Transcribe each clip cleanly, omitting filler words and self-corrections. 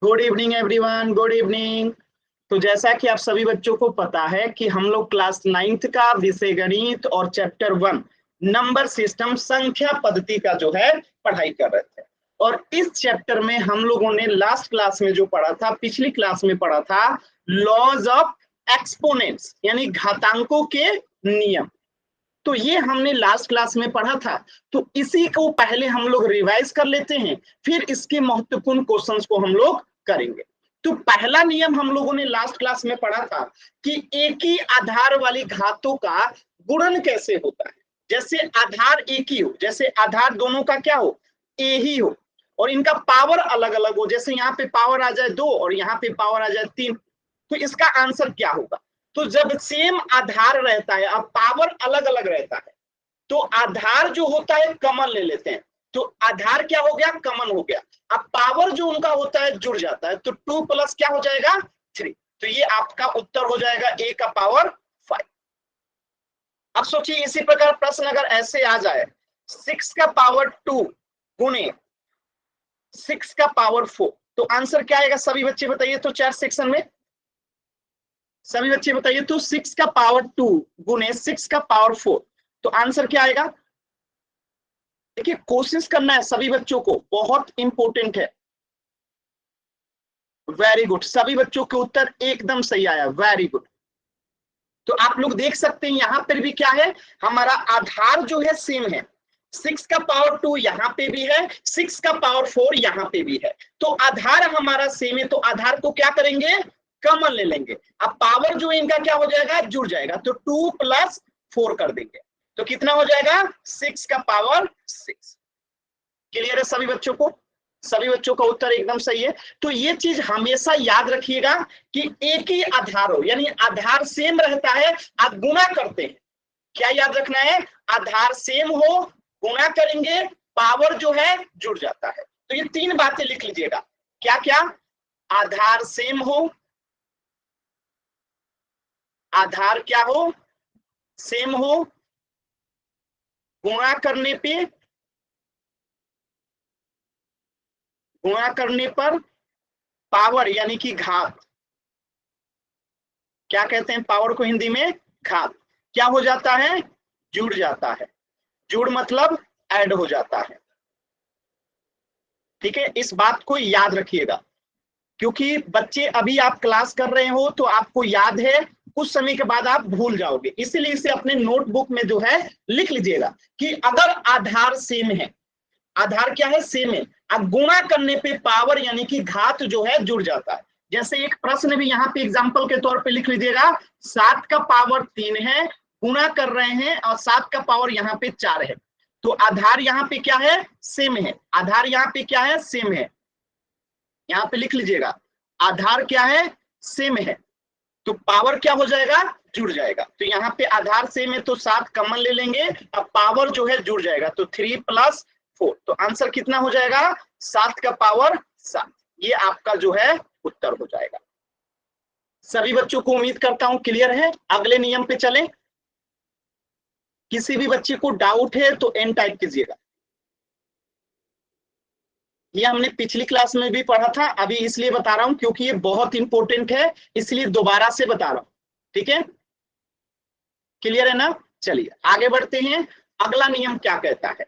Good evening everyone, good evening. तो जैसा कि आप सभी बच्चों को पता है कि हम लोग क्लास 9th का विषय गणित और चैप्टर 1 नंबर सिस्टम संख्या पद्धति का जो है पढ़ाई कर रहे थे। और इस चैप्टर में हम लोगों ने लास्ट क्लास में जो पढ़ा था, पिछली क्लास में पढ़ा था लॉज ऑफ एक्सपोनेंट्स यानी घातांकों के नियम। तो ये हमने लास्ट क्लास में पढ़ा था, तो इसी को पहले हम लोग रिवाइज कर लेते हैं, फिर इसके महत्वपूर्ण क्वेश्चंस को हम लोग करेंगे। तो पहला नियम हम लोगों ने लास्ट क्लास में पढ़ा था कि एक ही आधार वाली घातों का गुणन कैसे होता है। जैसे आधार एक ही हो, जैसे आधार दोनों का क्या हो, ए ही हो, और इनका पावर अलग अलग हो। जैसे यहाँ पे पावर आ जाए 2 और यहाँ पे पावर आ जाए 3, तो इसका आंसर क्या होगा। तो जब सेम आधार रहता है, अब पावर अलग अलग रहता है, तो आधार जो होता है कॉमन ले लेते हैं, तो आधार क्या हो गया, कॉमन हो गया। अब पावर जो उनका होता है जुड़ जाता है, तो 2 प्लस क्या हो जाएगा 3। तो ये आपका उत्तर हो जाएगा a का पावर 5। अब सोचिए इसी प्रकार प्रश्न अगर ऐसे आ जाए 6 का पावर 2 गुणे 6 का पावर 4, तो आंसर क्या आएगा सभी बच्चे बताइए। तो चैट सेक्शन में सभी बच्चे बताइए, तो 6 का पावर 2 गुने 6 का पावर 4, तो आंसर क्या आएगा। देखिए कोशिश करना है सभी बच्चों को, बहुत इंपॉर्टेंट है। वेरी गुड, सभी बच्चों के उत्तर एकदम सही आया, वेरी गुड। तो आप लोग देख सकते हैं यहाँ पर भी क्या है, हमारा आधार जो है सेम है। 6 का पावर 2 यहाँ पे भी है, 6 का पावर 4 यहाँ पे भी है, तो आधार हमारा सेम है। तो आधार को क्या करेंगे, कॉमन ले लेंगे। अब पावर जो इनका क्या हो जाएगा, जुड़ जाएगा, तो 2 प्लस 4 कर देंगे, तो कितना हो जाएगा 6 का पावर 6। क्लियर है सभी बच्चों को, सभी बच्चों का उत्तर एकदम सही है। तो ये चीज हमेशा याद रखिएगा कि एक ही आधार हो, यानी आधार सेम रहता है, आप गुणा करते हैं। क्या याद रखना है, आधार सेम हो, गुणा करेंगे, पावर जो है जुड़ जाता है। तो ये 3 बातें लिख लीजिएगा, क्या क्या, आधार सेम हो, आधार क्या हो, सेम हो, गुणा करने पर पावर यानी कि घात, क्या कहते हैं पावर को हिंदी में, घात, क्या हो जाता है, जुड़ जाता है। जुड़ मतलब ऐड हो जाता है। ठीक है, इस बात को याद रखिएगा, क्योंकि बच्चे अभी आप क्लास कर रहे हो तो आपको याद है, कुछ समय के बाद आप भूल जाओगे, इसलिए इसे अपने नोटबुक में जो है लिख लीजिएगा कि अगर आधार सेम है, आधार क्या है, सेम है, अब गुणा करने पे पावर यानी कि घात जो है जुड़ जाता है। जैसे एक प्रश्न भी यहाँ पे एग्जाम्पल के तौर पे लिख लीजिएगा, 7 का पावर 3 है, गुणा कर रहे हैं और 7 का पावर यहाँ पे 4 है, तो आधार यहाँ पे क्या है, सेम है। आधार यहाँ पे क्या है, सेम है, यहाँ पे लिख लीजिएगा, आधार क्या है, सेम है, तो पावर क्या हो जाएगा, जुड़ जाएगा। तो यहाँ पे आधार सेम है तो 7 कॉमन ले लेंगे, अब पावर जो है जुड़ जाएगा, तो 3 प्लस 4, तो आंसर कितना हो जाएगा, 7 का पावर 7। ये आपका जो है उत्तर हो जाएगा। सभी बच्चों को उम्मीद करता हूं क्लियर है। अगले नियम पे चलें। किसी भी बच्चे को डाउट है तो एन टाइप कीजिएगा। ये हमने पिछली क्लास में भी पढ़ा था, अभी इसलिए बता रहा हूं क्योंकि ये बहुत इंपॉर्टेंट है, इसलिए दोबारा से बता रहा हूं। ठीक है, क्लियर है ना। चलिए आगे बढ़ते हैं। अगला नियम क्या कहता है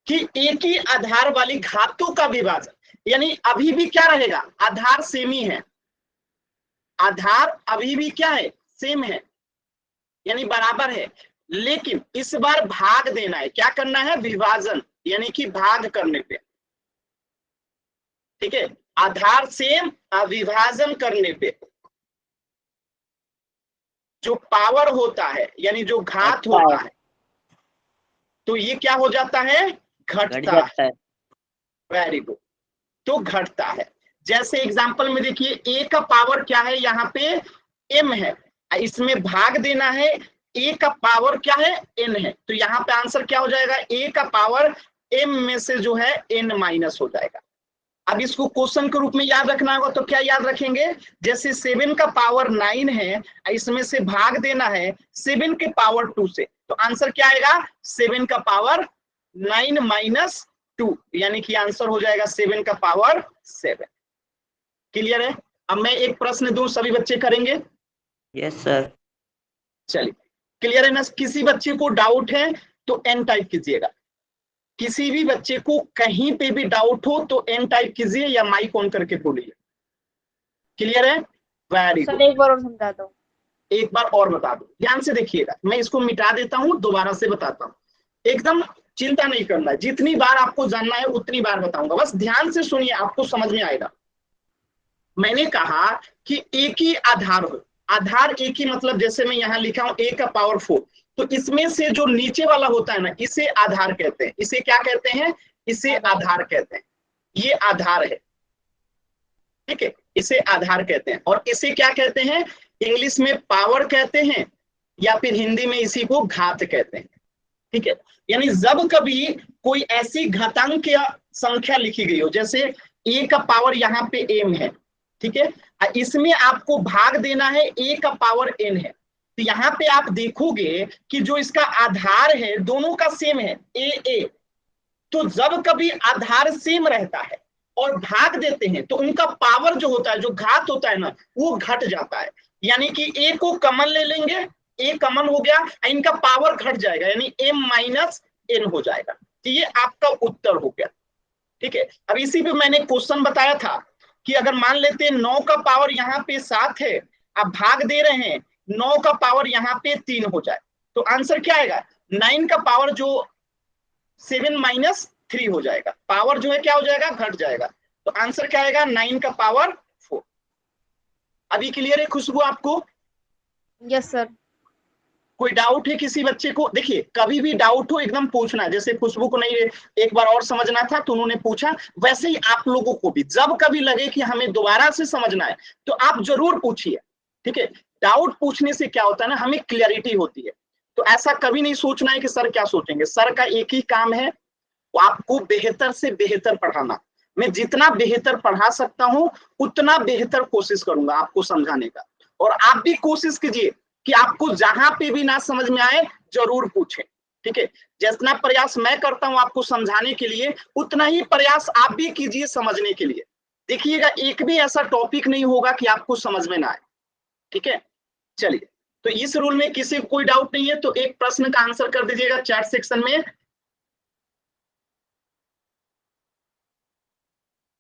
कि एक ही आधार वाली घातों का विभाजन, यानी अभी भी क्या रहेगा, आधार सेम ही है, आधार अभी भी क्या है, सेम है, यानी बराबर है, लेकिन इस बार भाग देना है। क्या करना है, विभाजन, यानी कि भाग करने पे। ठीक है, आधार सेम, विभाजन करने पे जो पावर होता है यानी जो घात होता है, तो ये क्या हो जाता है, घटता है। वेरी गुड, तो घटता है। जैसे एग्जांपल में देखिए, a का पावर क्या है, यहाँ पे m है, इसमें भाग देना है, a का पावर क्या है, n है, तो यहाँ पे आंसर क्या हो जाएगा, a का पावर m में से जो है n माइनस हो जाएगा। अब इसको क्वेश्चन के रूप में याद रखना होगा, तो क्या याद रखेंगे, जैसे 7 का पावर 9 है, इसमें से भाग देना है 7 के पावर 2 से, तो आंसर क्या आएगा, 7 का पावर 9 माइनस 2, यानी कि आंसर हो जाएगा 7 का पावर 7। क्लियर है? अब मैं एक प्रश्न दूं, सभी बच्चे करेंगे? Yes sir. चलिए, क्लियर है ना? किसी बच्चे को डाउट है तो एन टाइप कीजिएगा। किसी भी बच्चे को कहीं पे भी डाउट हो तो एन टाइप कीजिए या माइक ऑन करके बोलिए। क्लियर है? Very good. सर एक बार और समझा दो। एक बार और बता दो, ध्यान से देखिएगा, मैं इसको मिटा देता हूं, दोबारा से बताता हूं। एकदम चिंता नहीं करना है, जितनी बार आपको जानना है उतनी बार बताऊंगा, बस ध्यान से सुनिए, आपको समझ में आएगा। मैंने कहा कि एक ही आधार हो, आधार एक ही मतलब जैसे मैं यहां लिखा हूं ए का पावर 4, तो इसमें से जो नीचे वाला होता है ना, इसे आधार कहते हैं। इसे क्या कहते हैं? इसे आधार कहते हैं। ये आधार है, ठीक है, इसे आधार कहते हैं। और इसे क्या कहते हैं? इंग्लिश में पावर कहते हैं, या फिर हिंदी में इसी को घात कहते हैं। ठीक है, यानी जब कभी कोई ऐसी घातांक संख्या लिखी गई हो, जैसे ए का पावर यहाँ पे एम है, ठीक है, इसमें आपको भाग देना है, ए का पावर एन है, तो यहाँ पे आप देखोगे कि जो इसका आधार है दोनों का सेम है, ए। तो जब कभी आधार सेम रहता है और भाग देते हैं तो उनका पावर जो होता है, जो घात होता है ना, वो घट जाता है। यानी कि ए को कॉमन ले लेंगे, ए कॉमन हो गया, इनका पावर घट जाएगा, यानी m माइनस एन हो जाएगा। तो ये आपका उत्तर हो गया। ठीक है, अब इसी पे मैंने क्वेश्चन बताया था कि अगर मान लेते हैं 9 का पावर यहाँ पे 7 है, आप भाग दे रहे हैं, 9 का पावर यहाँ पे 3 हो जाए, तो आंसर क्या आएगा? 9 का पावर जो 7 माइनस 3 हो जाएगा, पावर जो है क्या हो जाएगा? घट जाएगा। तो आंसर क्या आएगा? 9 का पावर 4। अभी क्लियर है खुशबू आपको? Yes sir. कोई डाउट है किसी बच्चे को? देखिए, कभी भी डाउट हो एकदम पूछना है। जैसे खुशबू को नहीं एक बार और समझना था तो उन्होंने पूछा, वैसे ही आप लोगों को भी जब कभी लगे कि हमें दोबारा से समझना है तो आप जरूर पूछिए। ठीक है, डाउट पूछने से क्या होता है ना, हमें क्लियरिटी होती है। तो ऐसा कभी नहीं सोचना है कि सर क्या सोचेंगे। सर का एक ही काम है, आपको बेहतर से बेहतर पढ़ाना। मैं जितना बेहतर पढ़ा सकता हूं उतना बेहतर कोशिश करूंगा आपको समझाने का। और आप भी कोशिश कीजिए कि आपको जहां पे भी ना समझ में आए जरूर पूछें। ठीक है, जितना प्रयास मैं करता हूं आपको समझाने के लिए, उतना ही प्रयास आप भी कीजिए समझने के लिए। देखिएगा, एक भी ऐसा टॉपिक नहीं होगा कि आपको समझ में ना आए। ठीक है, चलिए, तो इस रूल में किसी को कोई डाउट नहीं है तो एक प्रश्न का आंसर कर दीजिएगा चैट सेक्शन में।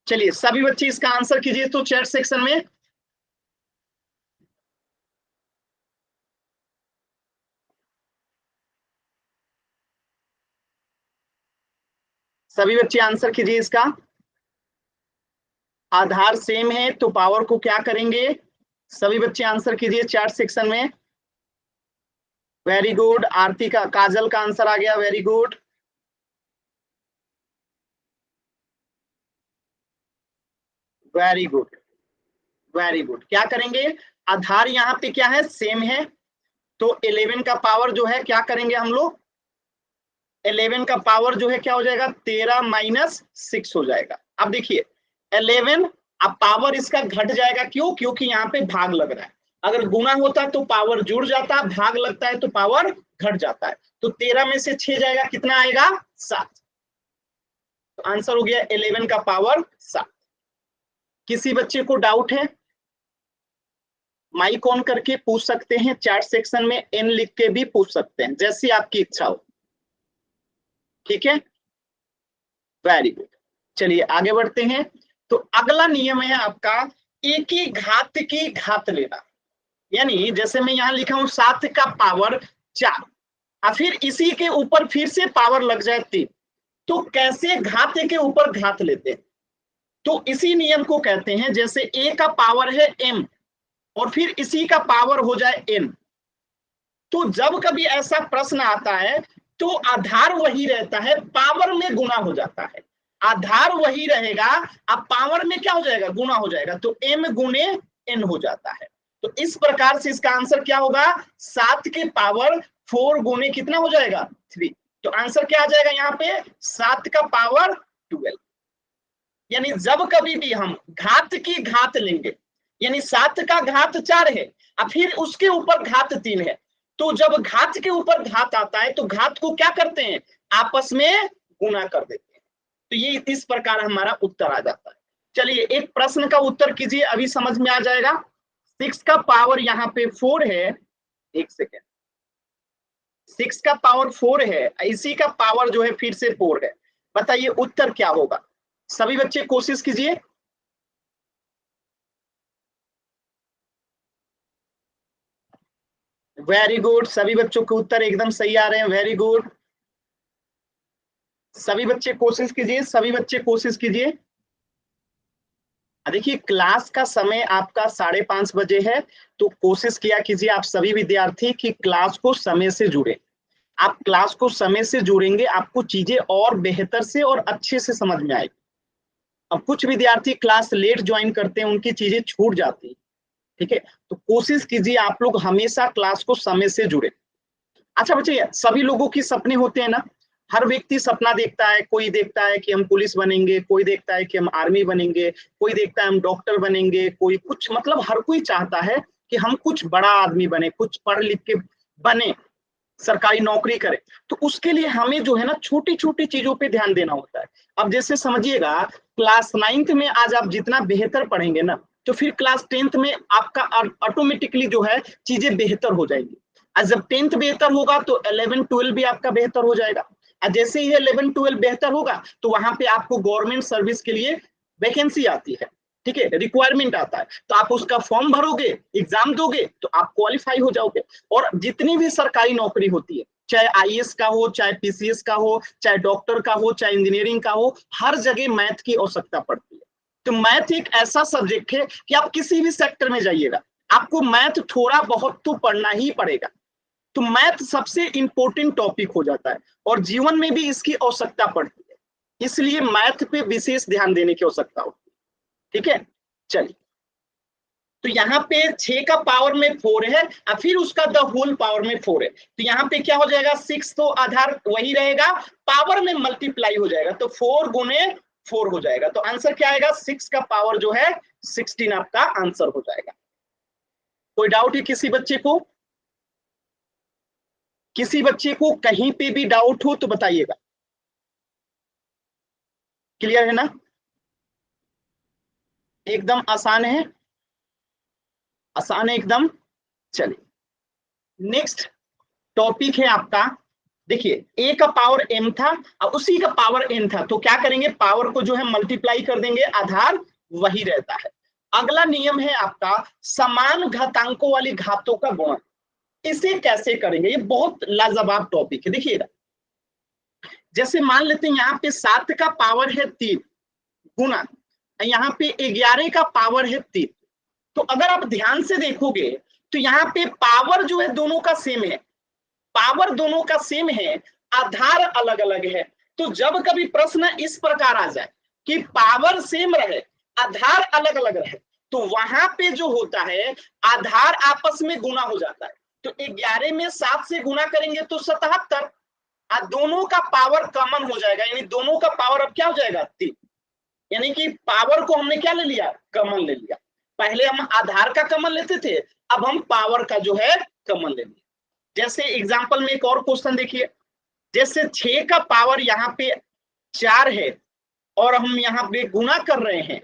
चलिए, सभी बच्चे इसका आंसर कीजिए तो चैट सेक्शन में। सभी बच्चे आंसर कीजिए इसका। आधार सेम है तो पावर को क्या करेंगे? सभी बच्चे आंसर कीजिए चैट सेक्शन में। वेरी गुड, आरती का, काजल का आंसर आ गया, very good. Very good, very good. क्या करेंगे? आधार यहाँ पे क्या है? सेम है, तो 11 का पावर जो है क्या करेंगे हम लोग? 11 का पावर जो है क्या हो जाएगा? 13 माइनस 6 हो जाएगा। अब देखिए 11, अब पावर इसका घट जाएगा, क्यों? क्योंकि यहाँ पे भाग लग रहा है। अगर गुना होता तो पावर जुड़ जाता, भाग लगता है तो पावर घट जाता है। तो 13 में से 6 जाएगा, कितना आएगा? 7। तो आंसर हो गया 11 का पावर 7। किसी बच्चे को डाउट है? माइक ऑन करके पूछ सकते हैं, चैट सेक्शन में एन लिख के भी पूछ सकते हैं, जैसी आपकी इच्छा हो। ठीक है, वेरी गुड। चलिए आगे बढ़ते हैं। तो अगला नियम है आपका एक ही घात की घात लेना। यानी जैसे मैं यहां लिखा हूं 7 का पावर 4, और फिर इसी के ऊपर फिर से पावर लग जाए 3, तो कैसे घात के ऊपर घात लेते हैं? तो इसी नियम को कहते हैं, जैसे a का पावर है m और फिर इसी का पावर हो जाए n, तो जब कभी ऐसा प्रश्न आता है तो आधार वही रहता है, पावर में गुना हो जाता है। आधार वही रहेगा, अब पावर में क्या हो जाएगा? गुना हो जाएगा, तो m गुने n हो जाता है। तो इस प्रकार से इसका आंसर क्या होगा? 7 के पावर 4 गुने कितना हो जाएगा? 3। तो आंसर क्या आ जाएगा यहाँ पे? 7 का पावर 12। यानी जब कभी भी हम घात की घात लेंगे, यानी 7 का घात 4 है और फिर उसके ऊपर घात 3 है, तो जब घात के ऊपर घात आता है तो घात को क्या करते हैं? आपस में गुना कर देते हैं। तो ये इस प्रकार हमारा उत्तर आ जाता है। चलिए एक प्रश्न का उत्तर कीजिए, अभी समझ में आ जाएगा। 6 का पावर यहाँ पे 4 है, एक सेकेंड, 6 का पावर 4 है, इसी का पावर जो है फिर से 4 है। बताइए उत्तर क्या होगा? सभी बच्चे कोशिश कीजिए। वेरी गुड, सभी बच्चों के उत्तर एकदम सही आ रहे हैं, वेरी गुड। सभी बच्चे कोशिश कीजिए, सभी बच्चे कोशिश कीजिए। देखिए क्लास का समय आपका 5:30 बजे है, तो कोशिश किया कीजिए आप सभी विद्यार्थी कि क्लास को समय से जुड़े। आप क्लास को समय से जुड़ेंगे, आपको चीजें और बेहतर से और अच्छे से समझ में आएगी। अब कुछ विद्यार्थी क्लास लेट ज्वाइन करते हैं, उनकी चीजें छूट जाती है, ठीक है। तो कोशिश कीजिए आप लोग हमेशा क्लास को समय से जुड़े। अच्छा बच्चे, सभी लोगों की सपने होते हैं ना, हर व्यक्ति सपना देखता है। कोई देखता है कि हम पुलिस बनेंगे, कोई देखता है कि हम आर्मी बनेंगे, कोई देखता है हम डॉक्टर बनेंगे, कोई कुछ, मतलब हर कोई चाहता है कि हम कुछ बड़ा आदमी बने, कुछ पढ़ लिख के बने, सरकारी नौकरी करे। तो उसके लिए हमें जो है ना छोटी छोटी चीजों पे ध्यान देना होता है। अब जैसे समझिएगा, क्लास 9th में आज आप जितना बेहतर पढ़ेंगे ना, तो फिर क्लास 10th में आपका ऑटोमेटिकली जो है चीजें बेहतर हो जाएंगी। और जब 10th बेहतर होगा तो 11 12 भी आपका बेहतर हो जाएगा। और जैसे ही 11 12 बेहतर होगा तो वहां पे आपको गवर्नमेंट सर्विस के लिए वैकेंसी आती है, ठीक है, रिक्वायरमेंट आता है, तो आप उसका फॉर्म भरोगे, एग्जाम दोगे, तो आप क्वालिफाई हो जाओगे। और जितनी भी सरकारी नौकरी होती है, चाहे आईएएस का हो, चाहे पीसीएस का हो, चाहे डॉक्टर का हो, चाहे इंजीनियरिंग का हो, हर जगह मैथ की आवश्यकता पड़ती है। तो मैथ एक ऐसा सब्जेक्ट है कि आप किसी भी सेक्टर में जाइएगा, आपको मैथ थोड़ा बहुत तो पढ़ना ही पड़ेगा। तो मैथ सबसे इंपॉर्टेंट टॉपिक हो जाता है और जीवन में भी इसकी आवश्यकता पड़ती है, इसलिए मैथ पे विशेष ध्यान देने की आवश्यकता होती है, ठीक है। चलिए, तो यहाँ पे 6 का पावर में 4 है और फिर उसका द होल पावर में 4 है, तो यहाँ पे क्या हो जाएगा, 6 तो आधार वही रहेगा, पावर में मल्टीप्लाई हो जाएगा, तो 4 गुने 4 हो जाएगा। तो आंसर क्या आएगा, 6 का पावर जो है 16 आपका आंसर हो जाएगा। कोई डाउट है किसी बच्चे को? किसी बच्चे को कहीं पे भी डाउट हो तो बताइएगा। क्लियर है ना? एकदम आसान है, आसान है एकदम। चलिए नेक्स्ट टॉपिक है आपका, देखिए ए का पावर m था और उसी का पावर n था, तो क्या करेंगे, पावर को जो है मल्टीप्लाई कर देंगे, आधार वही रहता है। अगला नियम है आपका समान घातांकों वाली घातों का गुणन। इसे कैसे करेंगे, ये बहुत लाजवाब टॉपिक है। देखिएगा, जैसे मान लेते हैं यहाँ पे 7 का पावर है 3 गुना यहाँ पे 11 का पावर है 3, तो अगर आप ध्यान से देखोगे तो यहाँ पे पावर जो है दोनों का सेम है, पावर दोनों का सेम है, आधार अलग अलग है। तो जब कभी प्रश्न इस प्रकार आ जाए कि पावर सेम रहे, आधार अलग अलग रहे, तो वहां पे जो होता है आधार आपस में गुना हो जाता है। तो 11 में 7 से गुना करेंगे तो 77, और दोनों का पावर कॉमन हो जाएगा, यानी दोनों का पावर अब क्या हो जाएगा 3, यानी कि पावर को हमने क्या ले लिया, कॉमन ले लिया। पहले हम आधार का कॉमन लेते थे, अब हम पावर का जो है कॉमन ले लिया। जैसे एग्जांपल में एक और क्वेश्चन देखिए, जैसे 6 का पावर यहाँ पे 4 है और हम यहाँ पे गुना कर रहे हैं,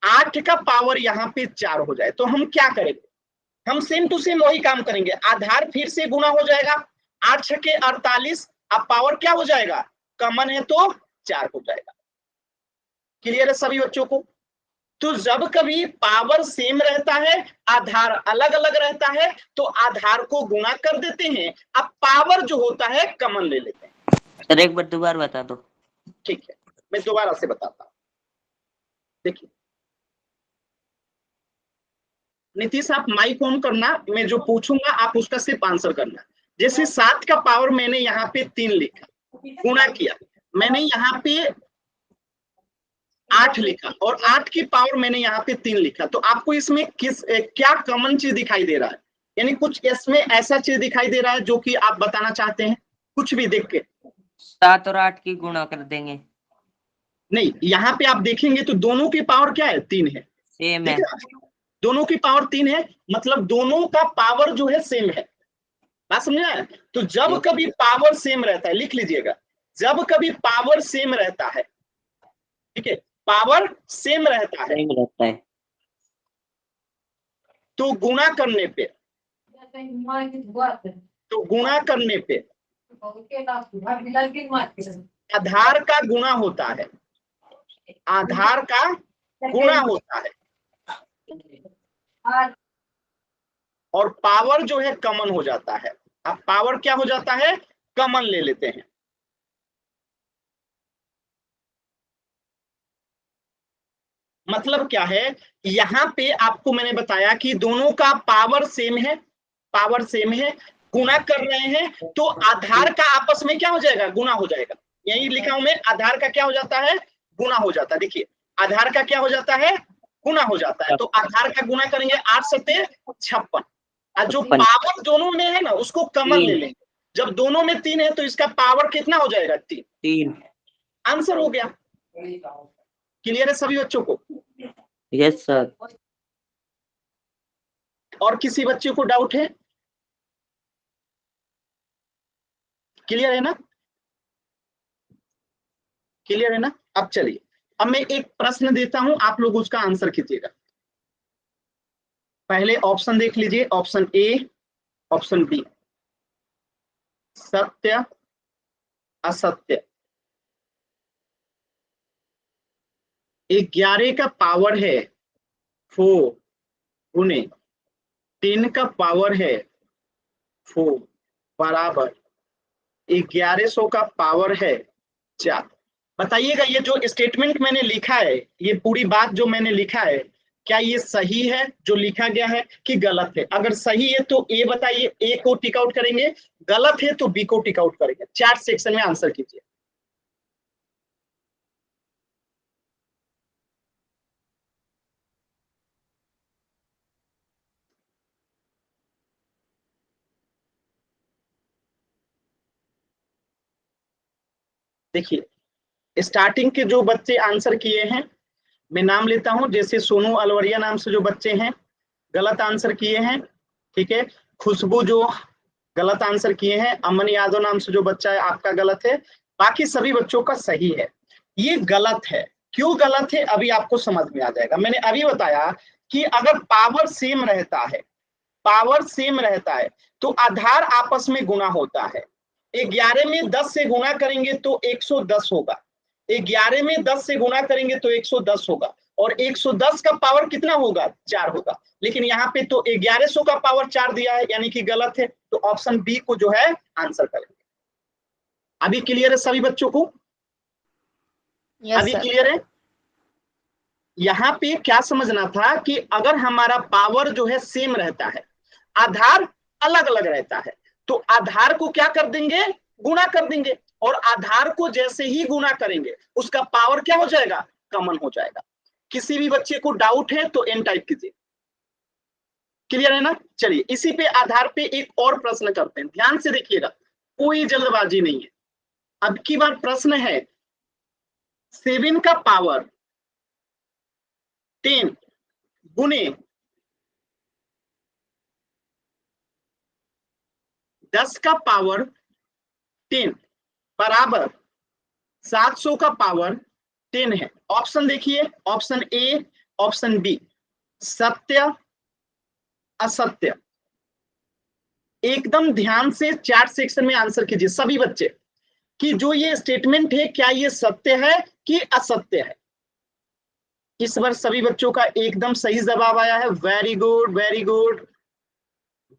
8 का पावर यहाँ पे 4 हो जाए, तो हम क्या करेंगे, हम सेम टू सेम वही काम करेंगे, आधार फिर से गुना हो जाएगा, 8 छके 48, अब पावर क्या हो जाएगा, कॉमन है तो 4 हो जाएगा। क्लियर है सभी बच्चों को? तो जब कभी पावर सेम रहता है, आधार अलग अलग रहता है, तो आधार को गुना कर देते हैं, अब पावर जो होता है कॉमन ले लेते हैं। सर एक बार दोबारा बता दो। ठीक है, मैं दोबारा से बताता हूं। देखिए नीतीश, आप माइक ऑन करना, मैं जो पूछूंगा आप उसका सिर्फ आंसर करना। जैसे 7 का पावर मैंने यहाँ पे 3 लिखा, गुना किया, मैंने यहाँ पे 8 लिखा और 8 की पावर मैंने यहाँ पे 3 लिखा, तो आपको इसमें क्या कॉमन चीज दिखाई दे रहा है, यानी कुछ इसमें ऐसा चीज दिखाई दे रहा है जो कि आप बताना चाहते हैं, कुछ भी देख के? 7 और 8 की गुणा कर देंगे। नहीं, यहाँ पे आप देखेंगे तो दोनों की पावर क्या है, 3 है, सेम है, दोनों की पावर 3 है, मतलब दोनों का पावर जो है सेम है। बात समझ आया? तो जब कभी पावर सेम रहता है, लिख लीजिएगा, जब कभी पावर सेम रहता है, ठीक है, पावर सेम रहता है सेम रहता है। तो गुणा करने पे आधार का गुणा होता है, आधार का गुणा होता है और पावर जो है कॉमन हो जाता है। अब पावर क्या हो जाता है, कॉमन ले लेते हैं। मतलब क्या है, यहां पे आपको मैंने बताया कि दोनों का पावर सेम है, पावर सेम है, गुणा कर रहे हैं तो आधार का आपस में क्या हो जाएगा, गुणा हो जाएगा। यही लिखा हूं मैं, आधार का क्या हो जाता है, गुणा हो जाता है। देखिए आधार का क्या हो जाता है, गुणा हो जाता है। तो आधार का गुणा करेंगे 8 सत्ते 56 और जो पावर दोनों में है ना उसको कॉमन ले लेंगे। जब दोनों में 3 है तो इसका पावर कितना हो जाएगा, 3। आंसर हो गया। क्लियर है सभी बच्चों को? Yes sir. और किसी बच्चे को डाउट है? क्लियर है ना, क्लियर है ना? अब चलिए, अब मैं एक प्रश्न देता हूं, आप लोग उसका आंसर कीजिएगा। पहले ऑप्शन देख लीजिए, ऑप्शन ए, ऑप्शन बी, सत्य असत्य। 11 का पावर है 4 गुने 3 का पावर है 4 बराबर 1100 का पावर है 4। बताइएगा ये जो स्टेटमेंट मैंने लिखा है, ये पूरी बात जो मैंने लिखा है, क्या ये सही है जो लिखा गया है कि गलत है? अगर सही है तो ए बताइए, ए को टिक आउट करेंगे, गलत है तो बी को टिक आउट करेंगे। चैट सेक्शन में आंसर कीजिए। देखिए स्टार्टिंग के जो बच्चे आंसर किए हैं, मैं नाम लेता हूं, जैसे सोनू अलवरिया नाम से जो बच्चे हैं गलत आंसर किए हैं, ठीक है। खुशबू जो गलत आंसर किए हैं, अमन यादव नाम से जो बच्चा है आपका गलत है, बाकी सभी बच्चों का सही है। ये गलत है, क्यों गलत है अभी आपको समझ में आ जाएगा। मैंने अभी बताया कि अगर पावर सेम रहता है, पावर सेम रहता है तो आधार आपस में गुणा होता है। 11 में 10 से गुणा करेंगे तो 110 होगा, 11 में 10 से गुणा करेंगे तो 110 होगा और 110 का पावर कितना होगा, 4 होगा। लेकिन यहाँ पे तो 1100 का पावर 4 दिया है, यानी कि गलत है। तो ऑप्शन बी को जो है आंसर करेंगे। अभी क्लियर है सभी बच्चों को? यस अभी सर। क्लियर है? यहाँ पे क्या समझना था कि अगर हमारा पावर जो है सेम रहता है, आधार अलग अलग रहता है, तो आधार को क्या कर देंगे, गुणा कर देंगे, और आधार को जैसे ही गुणा करेंगे उसका पावर क्या हो जाएगा, कॉमन हो जाएगा। किसी भी बच्चे को डाउट है तो एन टाइप कीजिए। क्लियर है ना? चलिए इसी पे आधार पे एक और प्रश्न करते हैं, ध्यान से देखिएगा, कोई जल्दबाजी नहीं है। अब की बार प्रश्न है 7 का पावर 10 गुने 10 का पावर 10 बराबर 700 का पावर 10 है। ऑप्शन देखिए, ऑप्शन ए, ऑप्शन बी, सत्य असत्य। एकदम ध्यान से चैट सेक्शन में आंसर कीजिए सभी बच्चे कि जो ये स्टेटमेंट है क्या ये सत्य है कि असत्य है। इस बार सभी बच्चों का एकदम सही जवाब आया है, very good very good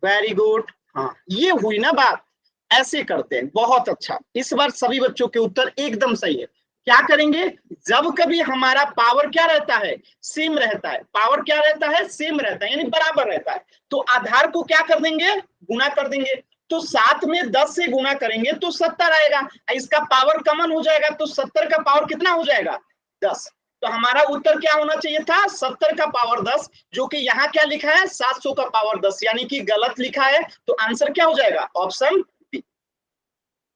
very good. हाँ ये हुई ना बात, ऐसे करते हैं, बहुत अच्छा। इस बार सभी बच्चों के उत्तर एकदम सही है। क्या करेंगे, जब कभी हमारा पावर क्या रहता है, सेम रहता है, पावर क्या रहता है, सेम रहता है यानी बराबर रहता है, तो आधार को क्या कर देंगे, गुणा कर देंगे। तो 7 में 10 से गुणा करेंगे तो 70 आएगा, इसका पावर कॉमन हो जाएगा तो 70 का पावर कितना हो जाएगा, 10। तो हमारा उत्तर क्या होना चाहिए था, 70 का पावर 10, जो कि यहाँ क्या लिखा है 700 का पावर 10, यानी कि गलत लिखा है। तो आंसर क्या हो जाएगा, ऑप्शन बी।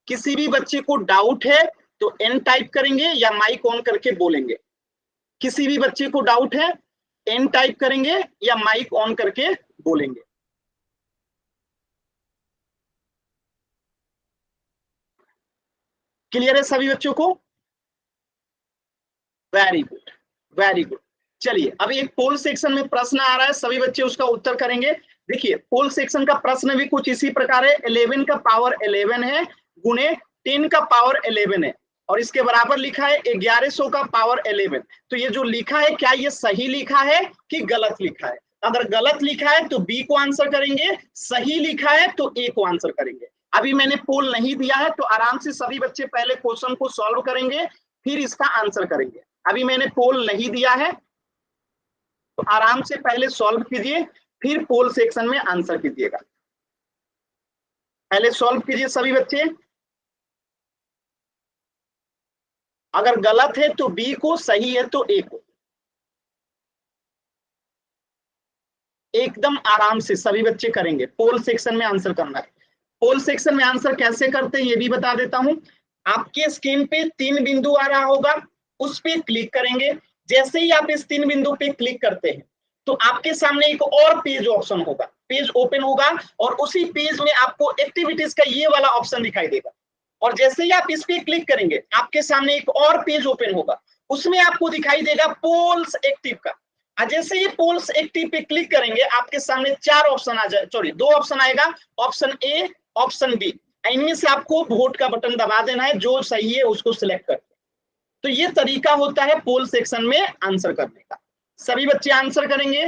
किसी भी बच्चे को डाउट है तो एन टाइप करेंगे या माइक ऑन करके बोलेंगे। किसी भी बच्चे को डाउट है एन टाइप करेंगे या माइक ऑन करके बोलेंगे। क्लियर है सभी बच्चों को? Very good. Very good. चलिए अब एक पोल सेक्शन में प्रश्न आ रहा है, सभी बच्चे उसका उत्तर करेंगे। देखिए पोल सेक्शन का प्रश्न भी कुछ इसी प्रकार है, 11 का पावर 11 है गुणे 10 का पावर 11 है और इसके बराबर लिखा है 1100 का पावर 11। तो ये जो लिखा है क्या ये सही लिखा है कि गलत लिखा है? अगर गलत लिखा है तो बी को आंसर करेंगे, सही लिखा है तो ए को आंसर करेंगे। अभी मैंने पोल नहीं दिया है तो आराम से सभी बच्चे पहले क्वेश्चन को सॉल्व करेंगे फिर इसका आंसर करेंगे। अभी मैंने पोल नहीं दिया है तो आराम से पहले सॉल्व कीजिए फिर पोल सेक्शन में आंसर कीजिएगा। पहले सॉल्व कीजिए सभी बच्चे। अगर गलत है तो बी को, सही है तो ए को। एकदम आराम से सभी बच्चे करेंगे, पोल सेक्शन में आंसर करना है। पोल सेक्शन में आंसर कैसे करते हैं ये भी बता देता हूं। आपके स्क्रीन पे 3 बिंदु आ रहा होगा, उस पे क्लिक करेंगे। जैसे ही आप इस 3 बिंदु पे क्लिक करते हैं तो आपके सामने एक और पेज ऑप्शन होगा, पेज ओपन होगा और उसी पेज में आपको एक्टिविटीज का ये वाला ऑप्शन दिखाई देगा। और जैसे ही आप इस पे क्लिक करेंगे आपके सामने एक और पेज ओपन होगा, उसमें आपको दिखाई देगा पोल्स एक्टिव का। जैसे ही पोल्स एक्टिव पे क्लिक करेंगे आपके सामने 4 ऑप्शन आ जाए, सॉरी 2 ऑप्शन आएगा, ऑप्शन ए ऑप्शन बी। इनमें से आपको वोट का बटन दबा देना है, जो सही है उसको सिलेक्ट करके। तो ये तरीका होता है पोल सेक्शन में आंसर करने का। सभी बच्चे आंसर करेंगे।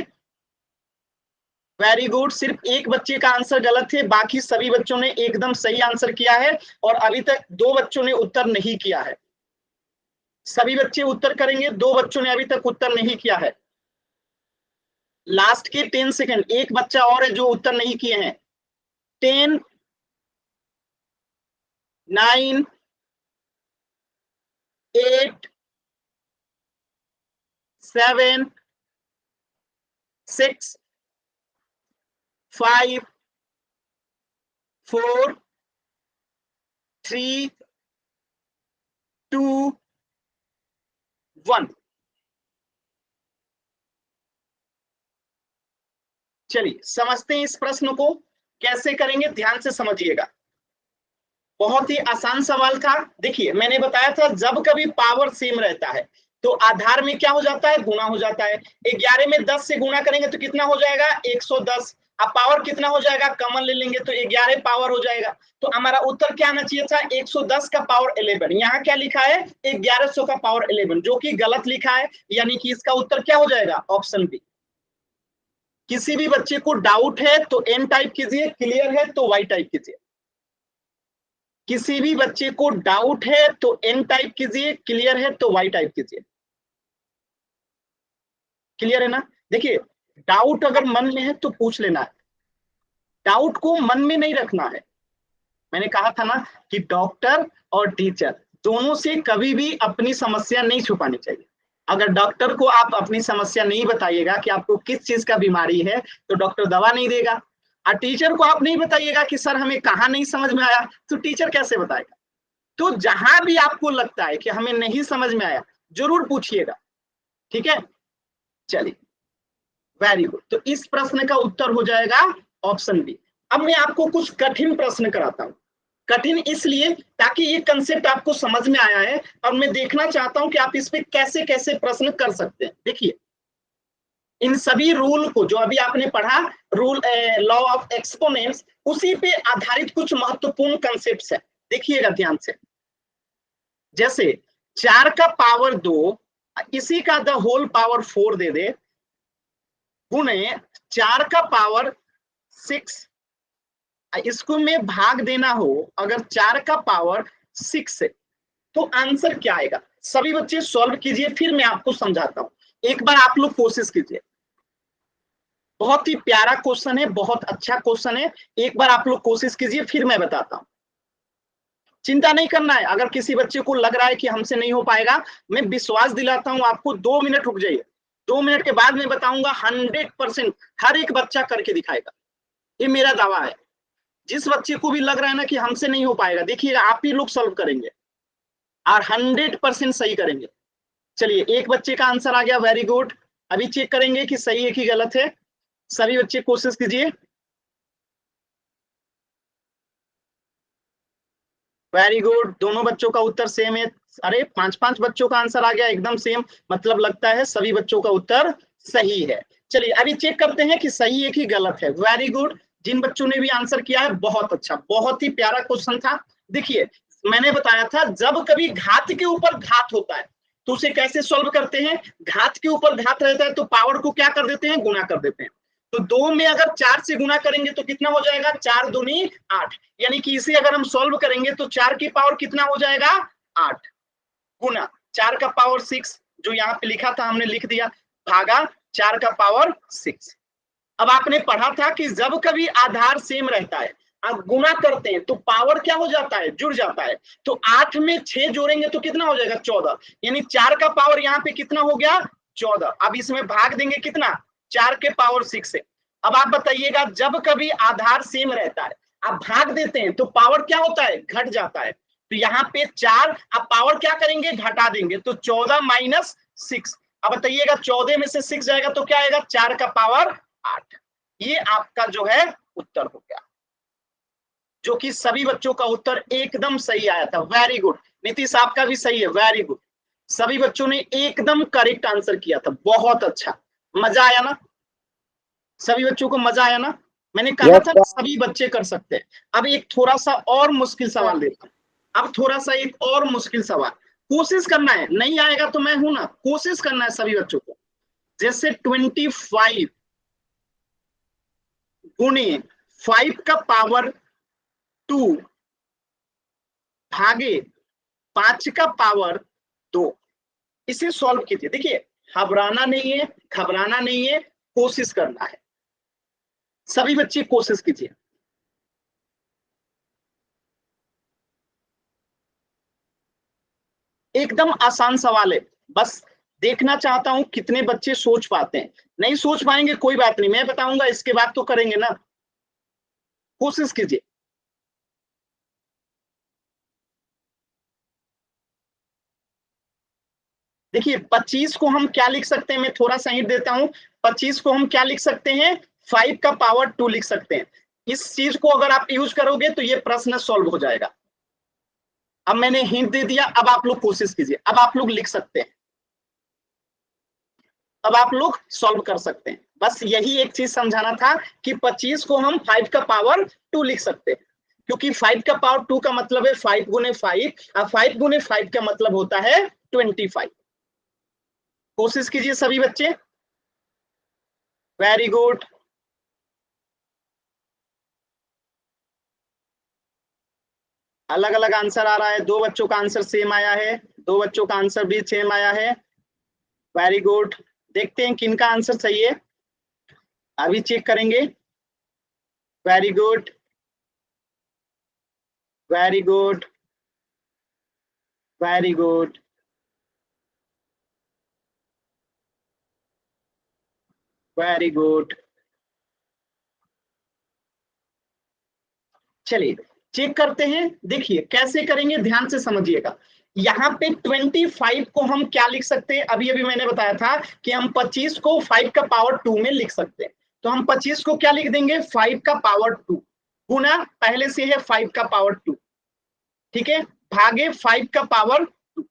Very good. सिर्फ एक बच्चे का आंसर गलत है, बाकी सभी बच्चों ने एकदम सही आंसर किया है और अभी तक 2 बच्चों ने उत्तर नहीं किया है। सभी बच्चे उत्तर करेंगे, 2 बच्चों ने अभी तक उत्तर नहीं किया है। लास्ट के 10 सेकंड, एक बच्चा और है जो उत्तर नहीं किए हैं। 10 9 8 7 6 5 4 3 2 1। चलिए समझते हैं इस प्रश्न को कैसे करेंगे, ध्यान से समझिएगा। बहुत ही आसान सवाल था। देखिए मैंने बताया था जब कभी पावर सेम रहता है तो आधार में क्या हो जाता है, गुना हो जाता है। 11 में 10 से गुना करेंगे तो कितना हो जाएगा, 110। अब पावर कितना हो जाएगा, कॉमन ले लेंगे तो 11 पावर हो जाएगा। तो हमारा उत्तर क्या आना चाहिए था, 110 का पावर 11। यहाँ क्या लिखा है, 1100 का पावर 11, जो कि गलत लिखा है। यानी कि इसका उत्तर क्या हो जाएगा, ऑप्शन बी। किसी भी बच्चे को डाउट है तो एन टाइप कीजिए, क्लियर है तो वाई टाइप कीजिए। किसी भी बच्चे को डाउट है तो एन टाइप कीजिए, क्लियर है तो वाई टाइप कीजिए। क्लियर है ना? देखिए डाउट अगर मन में है तो पूछ लेना है, डाउट को मन में नहीं रखना है। मैंने कहा था ना कि डॉक्टर और टीचर दोनों से कभी भी अपनी समस्या नहीं छुपानी चाहिए। अगर डॉक्टर को आप अपनी समस्या नहीं बताइएगा कि आपको किस चीज का बीमारी है तो डॉक्टर दवा नहीं देगा। और टीचर को आप नहीं बताइएगा कि सर हमें कहाँ नहीं समझ में आया तो टीचर कैसे बताएगा। तो जहां भी आपको लगता है कि हमें नहीं समझ में आया जरूर पूछिएगा, ठीक है। चलिए वेरी गुड। तो इस प्रश्न का उत्तर हो जाएगा ऑप्शन बी। अब मैं आपको कुछ कठिन प्रश्न कराता हूं। कठिन इसलिए ताकि ये कंसेप्ट आपको समझ में आया है और मैं देखना चाहता हूं कि आप इस पे कैसे कैसे प्रश्न कर सकते हैं। देखिए इन सभी रूल को जो अभी आपने पढ़ा, रूल लॉ ऑफ एक्सपोनेंट्स, उसी पे आधारित कुछ महत्वपूर्ण कंसेप्ट्स है। देखिएगा ध्यान से। जैसे 4 का पावर 2 इसी का द होल पावर 4 दे दे, गुणे 4 का पावर 6, इसको में भाग देना हो अगर 4 का पावर 6 से, तो आंसर क्या आएगा। सभी बच्चे सॉल्व कीजिए फिर मैं आपको समझाता हूं। एक बार आप लोग कोशिश कीजिए, बहुत ही प्यारा क्वेश्चन है, बहुत अच्छा क्वेश्चन है। एक बार आप लोग कोशिश कीजिए फिर मैं बताता हूं। चिंता नहीं करना है। अगर किसी बच्चे को लग रहा है कि हमसे नहीं हो पाएगा, मैं विश्वास दिलाता हूं आपको, 2 मिनट रुक जाइए, 2 मिनट के बाद मैं बताऊंगा। 100% हर एक बच्चा करके दिखाएगा, ये मेरा दावा है। जिस बच्चे को भी लग रहा है ना कि हमसे नहीं हो पाएगा, देखिएगा आप ही लोग सॉल्व करेंगे और 100% सही करेंगे। चलिए एक बच्चे का आंसर आ गया, वेरी गुड। अभी चेक करेंगे कि सही है कि गलत है। सभी बच्चे कोशिश कीजिए। वेरी गुड, दोनों बच्चों का उत्तर सेम है, अरे 5-5 बच्चों का आंसर आ गया एकदम सेम, मतलब लगता है सभी बच्चों का उत्तर सही है। चलिए अभी चेक करते हैं कि सही है कि गलत है। वेरी गुड, जिन बच्चों ने भी आंसर किया है बहुत अच्छा, बहुत ही प्यारा क्वेश्चन था। देखिए मैंने बताया था जब कभी घात के ऊपर घात होता है तो उसे कैसे सॉल्व करते हैं। घात के ऊपर घात रहता है तो पावर को क्या कर देते हैं, गुना कर देते हैं। तो 2 में अगर 4 से गुना करेंगे तो कितना हो जाएगा, 4 दूनी 8, यानी कि इसे अगर हम सॉल्व करेंगे तो 4 की पावर कितना हो जाएगा, 8 गुना 4 का पावर 6, जो यहाँ पे लिखा था हमने लिख दिया, भागा 4 का पावर 6। अब आपने पढ़ा था कि जब कभी आधार सेम रहता है, आप गुना करते हैं तो पावर क्या हो जाता है, जुड़ जाता है। तो 8 में 6 जोड़ेंगे तो कितना हो जाएगा, 14, यानी 4 का पावर यहाँ पे कितना हो गया, 14। अब इसमें भाग देंगे कितना, 4 के पावर 6 से। अब आप बताइएगा जब कभी आधार सेम रहता है, आप भाग देते हैं तो पावर क्या होता है, घट जाता है। तो यहाँ पे 4, अब पावर क्या करेंगे, घटा देंगे, तो 14 माइनस 6। अब बताइएगा 14 में से 6 जाएगा तो क्या आएगा, 4 का पावर 8। ये आपका जो है उत्तर हो गया, जो कि सभी बच्चों का उत्तर एकदम सही आया था। वेरी गुड, नीतीश आपका भी सही है, वेरी गुड, सभी बच्चों ने एकदम करेक्ट आंसर किया था, बहुत अच्छा। मजा आया ना, सभी बच्चों को मजा आया ना। मैंने कहा था सभी बच्चे कर सकते हैं। अब एक थोड़ा सा और मुश्किल सवाल देता हूं, अब थोड़ा सा एक और मुश्किल सवाल, कोशिश करना है, नहीं आएगा तो मैं हूं ना, कोशिश करना है सभी बच्चों को। जैसे 25 गुणे 5 का पावर 2 भागे 5 का पावर 2, इसे सॉल्व कीजिए। देखिए घबराना नहीं है, घबराना नहीं है, कोशिश करना है। सभी बच्चे कोशिश कीजिए। एकदम आसान सवाल है, बस देखना चाहता हूं कितने बच्चे सोच पाते हैं। नहीं सोच पाएंगे कोई बात नहीं, मैं बताऊंगा इसके बाद तो करेंगे ना, कोशिश कीजिए। देखिए 25 को हम क्या लिख सकते हैं, मैं थोड़ा सा हिंट देता हूं। 25 को हम क्या लिख सकते हैं, 5 का पावर 2 लिख सकते हैं। इस चीज को अगर आप यूज करोगे तो ये प्रश्न सॉल्व हो जाएगा। अब मैंने हिंट दे दिया, अब आप लोग कोशिश कीजिए, अब आप लोग लिख सकते हैं, अब आप लोग सॉल्व कर सकते हैं। बस यही एक चीज समझाना था कि 25 को हम 5 का पावर 2 लिख सकते हैं, क्योंकि 5 का पावर 2 का मतलब है 5 गुने 5, और 5 गुने 5 का मतलब होता है 25। कोशिश कीजिए सभी बच्चे, वेरी गुड। अलग अलग आंसर आ रहा है, 2 बच्चों का आंसर सेम आया है, 2 बच्चों का आंसर भी सेम आया है, वेरी गुड। देखते हैं किनका आंसर सही है, अभी चेक करेंगे। Very good, very good, very good, very good. चलिए चेक करते हैं, देखिए कैसे करेंगे, ध्यान से समझिएगा। यहाँ पे 25 को हम क्या लिख सकते हैं, अभी अभी मैंने बताया था कि हम 25 को 5 का पावर 2 में लिख सकते हैं। तो हम 25 को क्या लिख देंगे, 5 का पावर 2 गुना, पहले से है 5 का पावर 2, ठीक है, भागे 5 का पावर 2।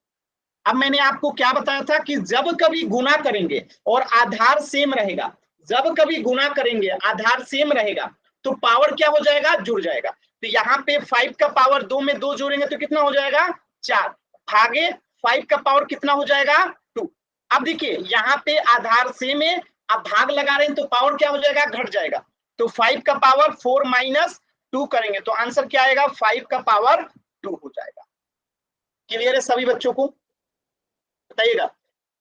अब मैंने आपको क्या बताया था कि जब कभी गुना करेंगे और आधार सेम रहेगा, जब कभी गुना करेंगे आधार सेम रहेगा तो पावर क्या हो जाएगा, जुड़ जाएगा। तो यहाँ पे 5 का पावर 2 में 2 जोड़ेंगे तो कितना हो जाएगा, 4, भागे 5 का पावर कितना हो जाएगा, 2। अब देखिए यहाँ पे आधार सेम है, अब भाग लगा रहे हैं तो पावर क्या हो जाएगा, घट जाएगा। तो 5 का पावर 4 माइनस 2 करेंगे तो आंसर क्या आएगा, 5 का पावर 2 हो जाएगा। क्लियर है सभी बच्चों को, बताइएगा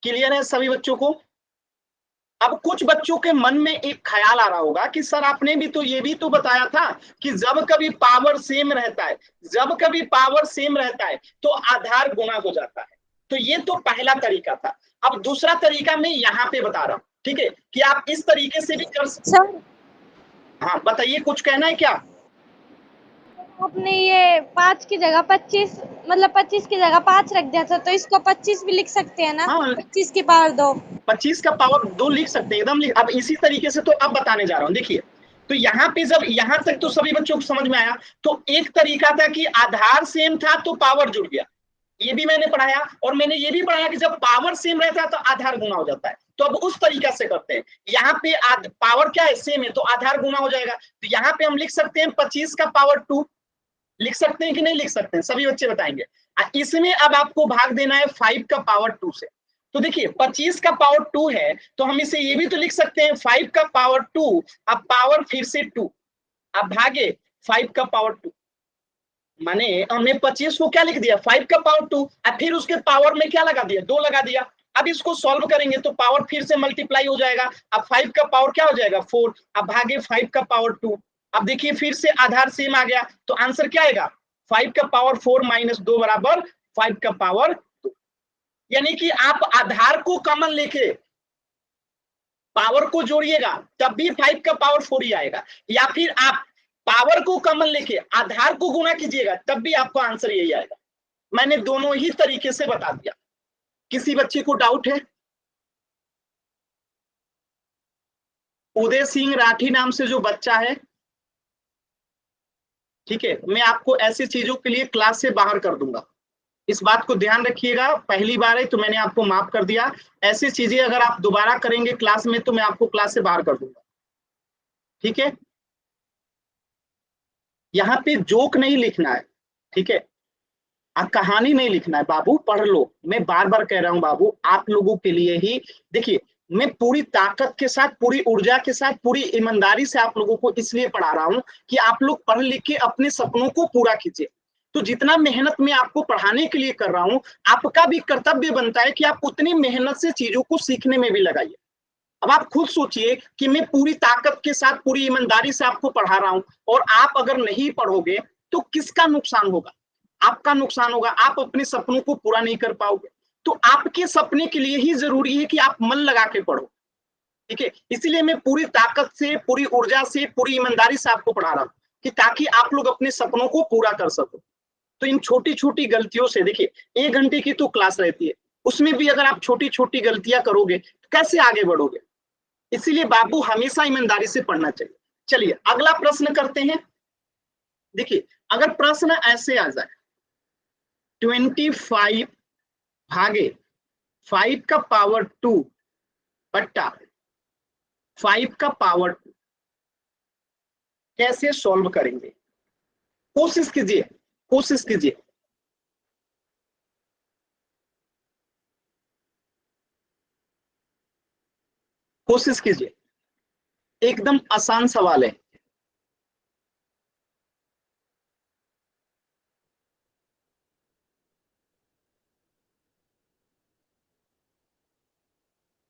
क्लियर है सभी बच्चों को। अब कुछ बच्चों के मन में एक ख्याल आ रहा होगा कि सर आपने भी तो ये भी तो बताया था कि जब कभी पावर सेम रहता है, जब कभी पावर सेम रहता है तो आधार गुना हो जाता है। तो ये तो पहला तरीका था। अब दूसरा तरीका मैं यहाँ पे बता रहा हूँ, ठीक है, कि आप इस तरीके से भी कर सकते हैं। हाँ बताइए, कुछ कहना है क्या? आपने ये 5 की जगह 25, मतलब 25 की जगह 5 रख दिया था, तो इसको 25 भी लिख सकते हैं ना? हाँ 25 की पावर 2, 25 का पावर 2 लिख सकते हैं, एकदम लिख। अब इसी तरीके से तो अब बताने जा रहा हूँ, देखिए। तो यहाँ पे जब यहाँ तक तो सभी बच्चों को समझ में आया, तो एक तरीका था कि आधार सेम था तो पावर जुड़ गया, ये भी मैंने पढ़ाया, और मैंने ये भी पढ़ाया कि जब पावर सेम रहता है तो आधार गुना हो जाता है। तो अब उस तरीका से करते हैं, यहाँ पे पावर क्या है, सेम है, तो आधार गुना हो जाएगा। तो यहाँ पे हम लिख सकते हैं 25 का पावर 2, लिख सकते हैं कि नहीं लिख सकते हैं, सभी बच्चे बताएंगे। इसमें अब आपको भाग देना है 5 का पावर 2 से। तो देखिए 25 का पावर 2 है, तो हम इसे ये भी तो लिख सकते हैं 5 का पावर 2, अब पावर फिर से 2, अब भागे 5 का पावर 2, माने हमने 25 को क्या लिख दिया 5 का पावर 2, और फिर उसके पावर में क्या लगा दिया 2 लगा दिया। अब इसको सॉल्व करेंगे तो पावर फिर से मल्टीप्लाई हो जाएगा, अब 5 का पावर क्या हो जाएगा 4, अब भागे 5 का पावर 2। अब देखिए फिर से आधार सेम आ गया, तो आंसर क्या आएगा 5 का पावर 4 माइनस 2 बराबर 5 का पावर 2। यानी कि आप आधार को कॉमन लेके पावर को जोड़िएगा तब भी 5 का पावर 4 ही आएगा, या फिर आप पावर को कॉमन लेके आधार को गुना कीजिएगा तब भी आपको आंसर यही आएगा। मैंने दोनों ही तरीके से बता दिया। किसी बच्चे को डाउट है? उदय सिंह राठी नाम से जो बच्चा है, ठीक है, मैं आपको ऐसी चीजों के लिए क्लास से बाहर कर दूंगा, इस बात को ध्यान रखिएगा। पहली बार है तो मैंने आपको माफ कर दिया, ऐसी चीजें अगर आप दोबारा करेंगे क्लास में तो मैं आपको क्लास से बाहर कर दूंगा, ठीक है। यहाँ पे जोक नहीं लिखना है, ठीक है, कहानी नहीं लिखना है बाबू, पढ़ लो। मैं बार बार कह रहा हूं बाबू, आप लोगों के लिए ही, देखिए मैं पूरी ताकत के साथ, पूरी ऊर्जा के साथ, पूरी ईमानदारी से आप लोगों को इसलिए पढ़ा रहा हूं कि आप लोग पढ़ लिख के अपने सपनों को पूरा कीजिए। तो जितना मेहनत मैं आपको पढ़ाने के लिए कर रहा हूं, आपका भी कर्तव्य बनता है कि आप उतनी मेहनत से चीजों को सीखने में भी लगाइए। अब आप खुद सोचिए कि मैं पूरी ताकत के साथ, पूरी ईमानदारी से आपको पढ़ा रहा हूं, और आप अगर नहीं पढ़ोगे तो किसका नुकसान होगा? आपका नुकसान होगा, आप अपने सपनों को पूरा नहीं कर पाओगे। तो आपके सपने के लिए ही जरूरी है कि आप मन लगा के पढ़ो, ठीक है। इसीलिए मैं पूरी ताकत से, पूरी ऊर्जा से, पूरी ईमानदारी से आपको पढ़ा रहा हूं कि ताकि आप लोग अपने सपनों को पूरा कर सको। तो इन छोटी छोटी गलतियों से, देखिए 1 घंटे की तो क्लास रहती है, उसमें भी अगर आप छोटी छोटी गलतियां करोगे तो कैसे आगे बढ़ोगे? इसीलिए बाबू हमेशा ईमानदारी से पढ़ना चाहिए। चलिए अगला प्रश्न करते हैं। देखिए अगर प्रश्न ऐसे आ जाए 25 भागे 5 का पावर 2 बट्टा 5 का पावर 2, कैसे सॉल्व करेंगे? कोशिश कीजिए, कोशिश कीजिए। कोशिश कीजिए, एकदम आसान सवाल है।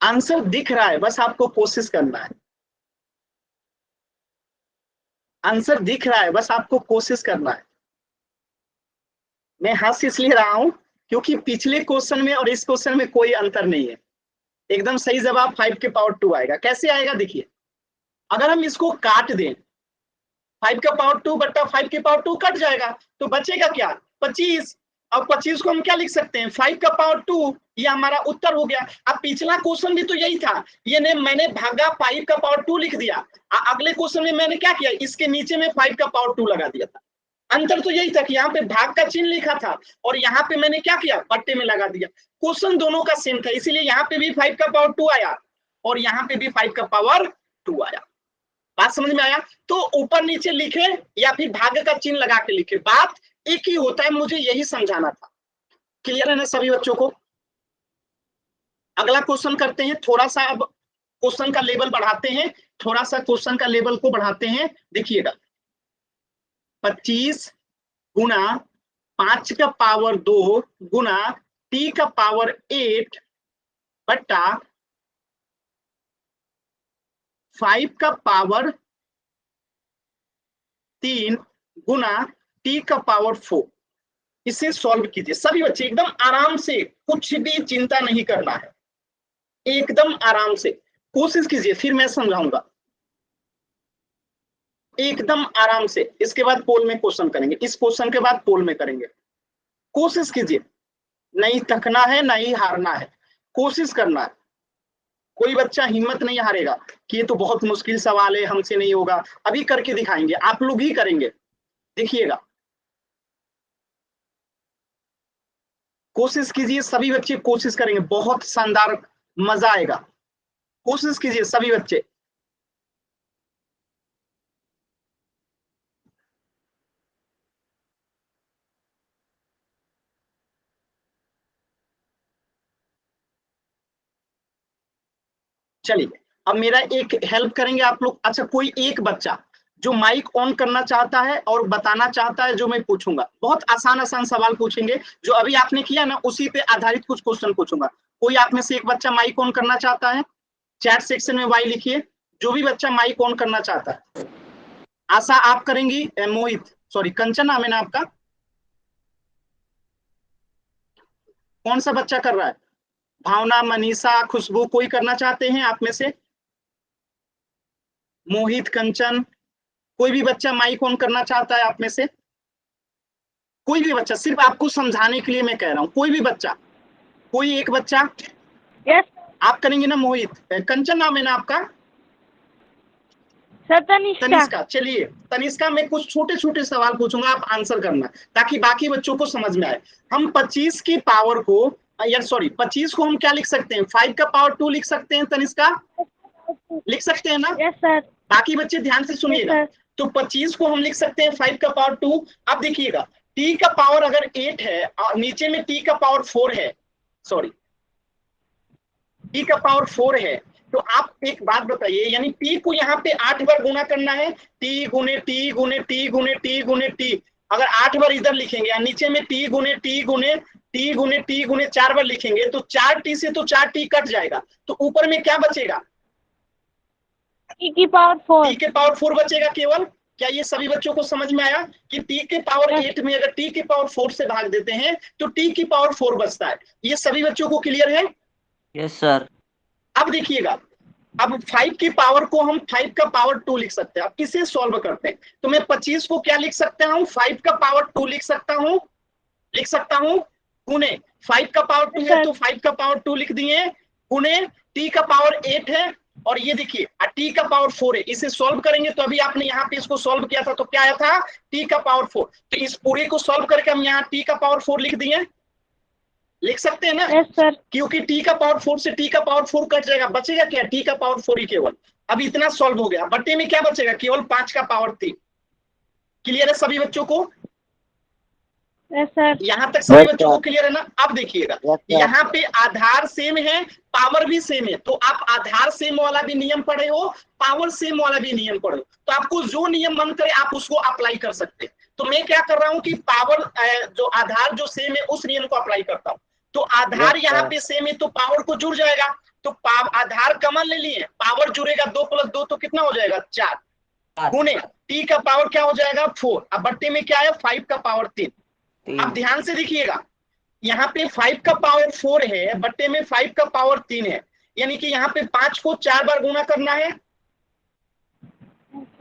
आंसर दिख रहा है, बस आपको कोशिश करना है। आंसर दिख रहा है, बस आपको कोशिश करना है। मैं हंस इसलिए रहा हूं क्योंकि पिछले क्वेश्चन में और इस क्वेश्चन में कोई अंतर नहीं है। एकदम सही जवाब 5 के पावर 2 आएगा। कैसे आएगा देखिए, अगर हम इसको काट दें 5 का पावर 2 बट्टा 5 के पावर 2 कट जाएगा, तो बचेगा क्या 25। अब 25 को हम क्या लिख सकते हैं 5 का पावर 2, ये हमारा उत्तर हो गया। अब पिछला क्वेश्चन भी तो यही था, ये ने मैंने भागा 5 का पावर 2 लिख दिया। अगले क्वेश्चन में मैंने क्या किया, इसके नीचे में 5 का पावर 2 लगा दिया था। अंतर तो यही था कि यहाँ पे भाग का चिन्ह लिखा था और यहाँ पे मैंने क्या किया बट्टे में लगा दिया। क्वेश्चन दोनों का सेम था, इसीलिए यहाँ पे भी 5 का पावर 2 आया और यहाँ पे भी 5 का पावर 2 आया। बात समझ में आया? तो ऊपर नीचे लिखे या फिर भाग का चिन्ह लगा के लिखे, बात एक ही होता है, मुझे यही समझाना था। क्लियर है ना सभी बच्चों को? अगला क्वेश्चन करते हैं। थोड़ा सा अब क्वेश्चन का लेवल बढ़ाते हैं, थोड़ा सा क्वेश्चन का लेवल को बढ़ाते हैं। देखिएगा 25 गुना 5 का पावर 2 गुना t का पावर 8 बट्टा 5 का पावर 3 गुना t का पावर 4। इसे सॉल्व कीजिए सभी बच्चे, एकदम आराम से, कुछ भी चिंता नहीं करना है, एकदम आराम से कोशिश कीजिए, फिर मैं समझाऊंगा। एकदम आराम से, इसके बाद पोल में क्वेश्चन करेंगे, इस क्वेश्चन के बाद पोल में करेंगे। कोशिश कीजिए, नहीं थकना है नहीं हारना है, कोशिश करना है। कोई बच्चा हिम्मत नहीं हारेगा कि ये तो बहुत मुश्किल सवाल है, हमसे नहीं होगा। अभी करके दिखाएंगे, आप लोग ही करेंगे, देखिएगा। कोशिश कीजिए, सभी बच्चे कोशिश करेंगे, बहुत शानदार मजा आएगा। कोशिश कीजिए सभी बच्चे। चलिए अब मेरा एक हेल्प करेंगे आप लोग। अच्छा, कोई एक बच्चा जो माइक ऑन करना चाहता है और बताना चाहता है जो मैं पूछूंगा, बहुत आसान आसान सवाल पूछेंगे, जो अभी आपने किया ना उसी पे आधारित कुछ क्वेश्चन पूछूंगा। कोई आप में से एक बच्चा माइक ऑन करना चाहता है? चैट सेक्शन में वाई लिखिए, जो भी बच्चा माइक ऑन करना चाहता है। आशा आप करेंगी? मोहित, सॉरी कंचन नाम है ना आपका? कौन सा बच्चा कर रहा है? भावना, मनीषा, खुशबू, कोई करना चाहते हैं आप में से? मोहित, कंचन, कोई भी बच्चा माइक ऑन करना चाहता है आप में से? कोई भी बच्चा, सिर्फ आपको समझाने के लिए मैं कह रहा हूं, कोई भी बच्चा, कोई एक बच्चा। यस आप करेंगे ना मोहित? कंचन नाम है ना आपका? सर, तनिष्का। तनिष्का, चलिए तनिष्का मैं कुछ छोटे छोटे सवाल पूछूंगा, आप आंसर करना ताकि बाकी बच्चों को समझ में आए। हम 25 की पावर को, यार सॉरी 25 को हम क्या लिख सकते हैं? 5 का पावर 2 लिख सकते हैं तनिष्का, लिख सकते हैं ना? Yes sir. बाकी बच्चे ध्यान से सुनिएगा। Yes, तो 25 को हम लिख सकते हैं 5 का पावर 2। अब देखिएगा t का पावर अगर 8 है और नीचे में t का पावर 4 है, सॉरी t का पावर 4 है, तो आप एक बात बताइए, यानी t को यहाँ पे 8 बार गुना करना है, t गुने t गुने t गुने t गुने t। अगर 8 बार इधर लिखेंगे या नीचे में t गुने t गुने t गुने t गुने 4 बार लिखेंगे तो 4t से तो 4t कट जाएगा, तो ऊपर में क्या बचेगा? t की पावर 4। t के पावर 4 बचेगा केवल। क्या ये सभी बच्चों को समझ में आया कि t के पावर 8 में अगर t के पावर 4 से भाग देते हैं तो t की पावर 4 बचता है? ये सभी बच्चों को क्लियर है? Yes sir. अब देखिएगा, अब 5 की पावर को हम 5 का पावर 2 लिख सकते हैं। अब इसे सॉल्व करते हैं तो मैं 25 को क्या लिख सकता हूँ? 5 का पावर 2 लिख सकता हूँ गुने 5 का पावर 2 है तो 5 का पावर 2 लिख दिए, गुने t का पावर 8 है और ये देखिए t का पावर 4 है। इसे सॉल्व करेंगे तो अभी आपने यहाँ पे इसको सॉल्व किया था तो क्या आया था? t का पावर 4। तो इस पूरे को सॉल्व करके हम यहाँ t का पावर 4 लिख दिए, लिख सकते हैं ना? Yes sir. क्योंकि t का पावर 4 से t का पावर 4 कट जाएगा, बचेगा क्या? t का पावर 4 ही केवल। अब इतना सॉल्व हो गया, बट्टे में क्या बचेगा? केवल 5 का पावर 3। क्लियर है सभी बच्चों को? Yes sir. यहाँ तक सभी बच्चों को क्लियर है ना? अब देखिएगा यहाँ पे आधार सेम है, पावर भी सेम है, तो आप आधार सेम वाला भी नियम पढ़े हो, पावर सेम वाला भी नियम पढ़े हो, तो आपको जो नियम मन करे आप उसको अप्लाई कर सकते हैं। तो मैं क्या कर रहा हूँ कि पावर जो आधार जो सेम है उस नियम को अप्लाई करता हूँ। तो आधार यहाँ पे सेम है तो पावर को जुड़ जाएगा, तो आधार कॉमन ले लिए, पावर जुड़ेगा, 2 + 2 तो कितना हो जाएगा? 4 गुने t का पावर क्या हो जाएगा? 4। अब बट्टे में क्या है? 5 का पावर 3। अब ध्यान से देखिएगा, यहाँ पे 5 का पावर 4 है, बट्टे में 5 का पावर 3 है, यानी कि यहाँ पे 5 को 4 बार गुना करना है।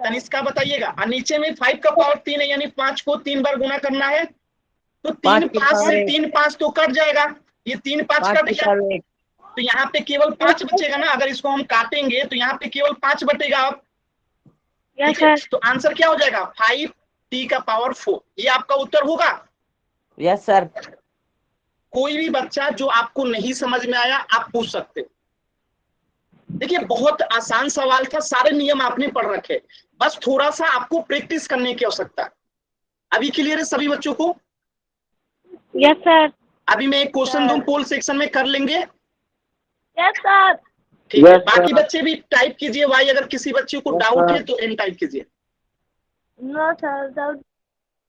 तनिष्का बताइएगा, और नीचे में 5 का पावर 3 है, यानी 5 को 3 बार गुना करना है, तो 3 5 से 3 5 तो कट जाएगा, ये 3 5 कट गया, तो यहाँ पे केवल 5 बचेगा ना। अगर इसको हम काटेंगे तो यहाँ पे केवल 5 बटेगा। अब ठीक है, तो आंसर क्या हो जाएगा? 5 t का पावर 4। ये आपका उत्तर होगा? Yes sir. कोई भी बच्चा जो आपको नहीं समझ में आया आप पूछ सकते हो। देखिए बहुत आसान सवाल था, सारे नियम आपने पढ़ रखे, बस थोड़ा सा आपको प्रैक्टिस करने की आवश्यकता है। अभी क्लियर है सभी बच्चों को? Yes sir. अभी मैं एक क्वेश्चन दूं, पोल सेक्शन में कर लेंगे? Yes sir. ठीक है, बाकी बच्चे भी टाइप कीजिए वाई, अगर किसी बच्चे को डाउट है तो एन टाइप कीजिए। No sir, doubt.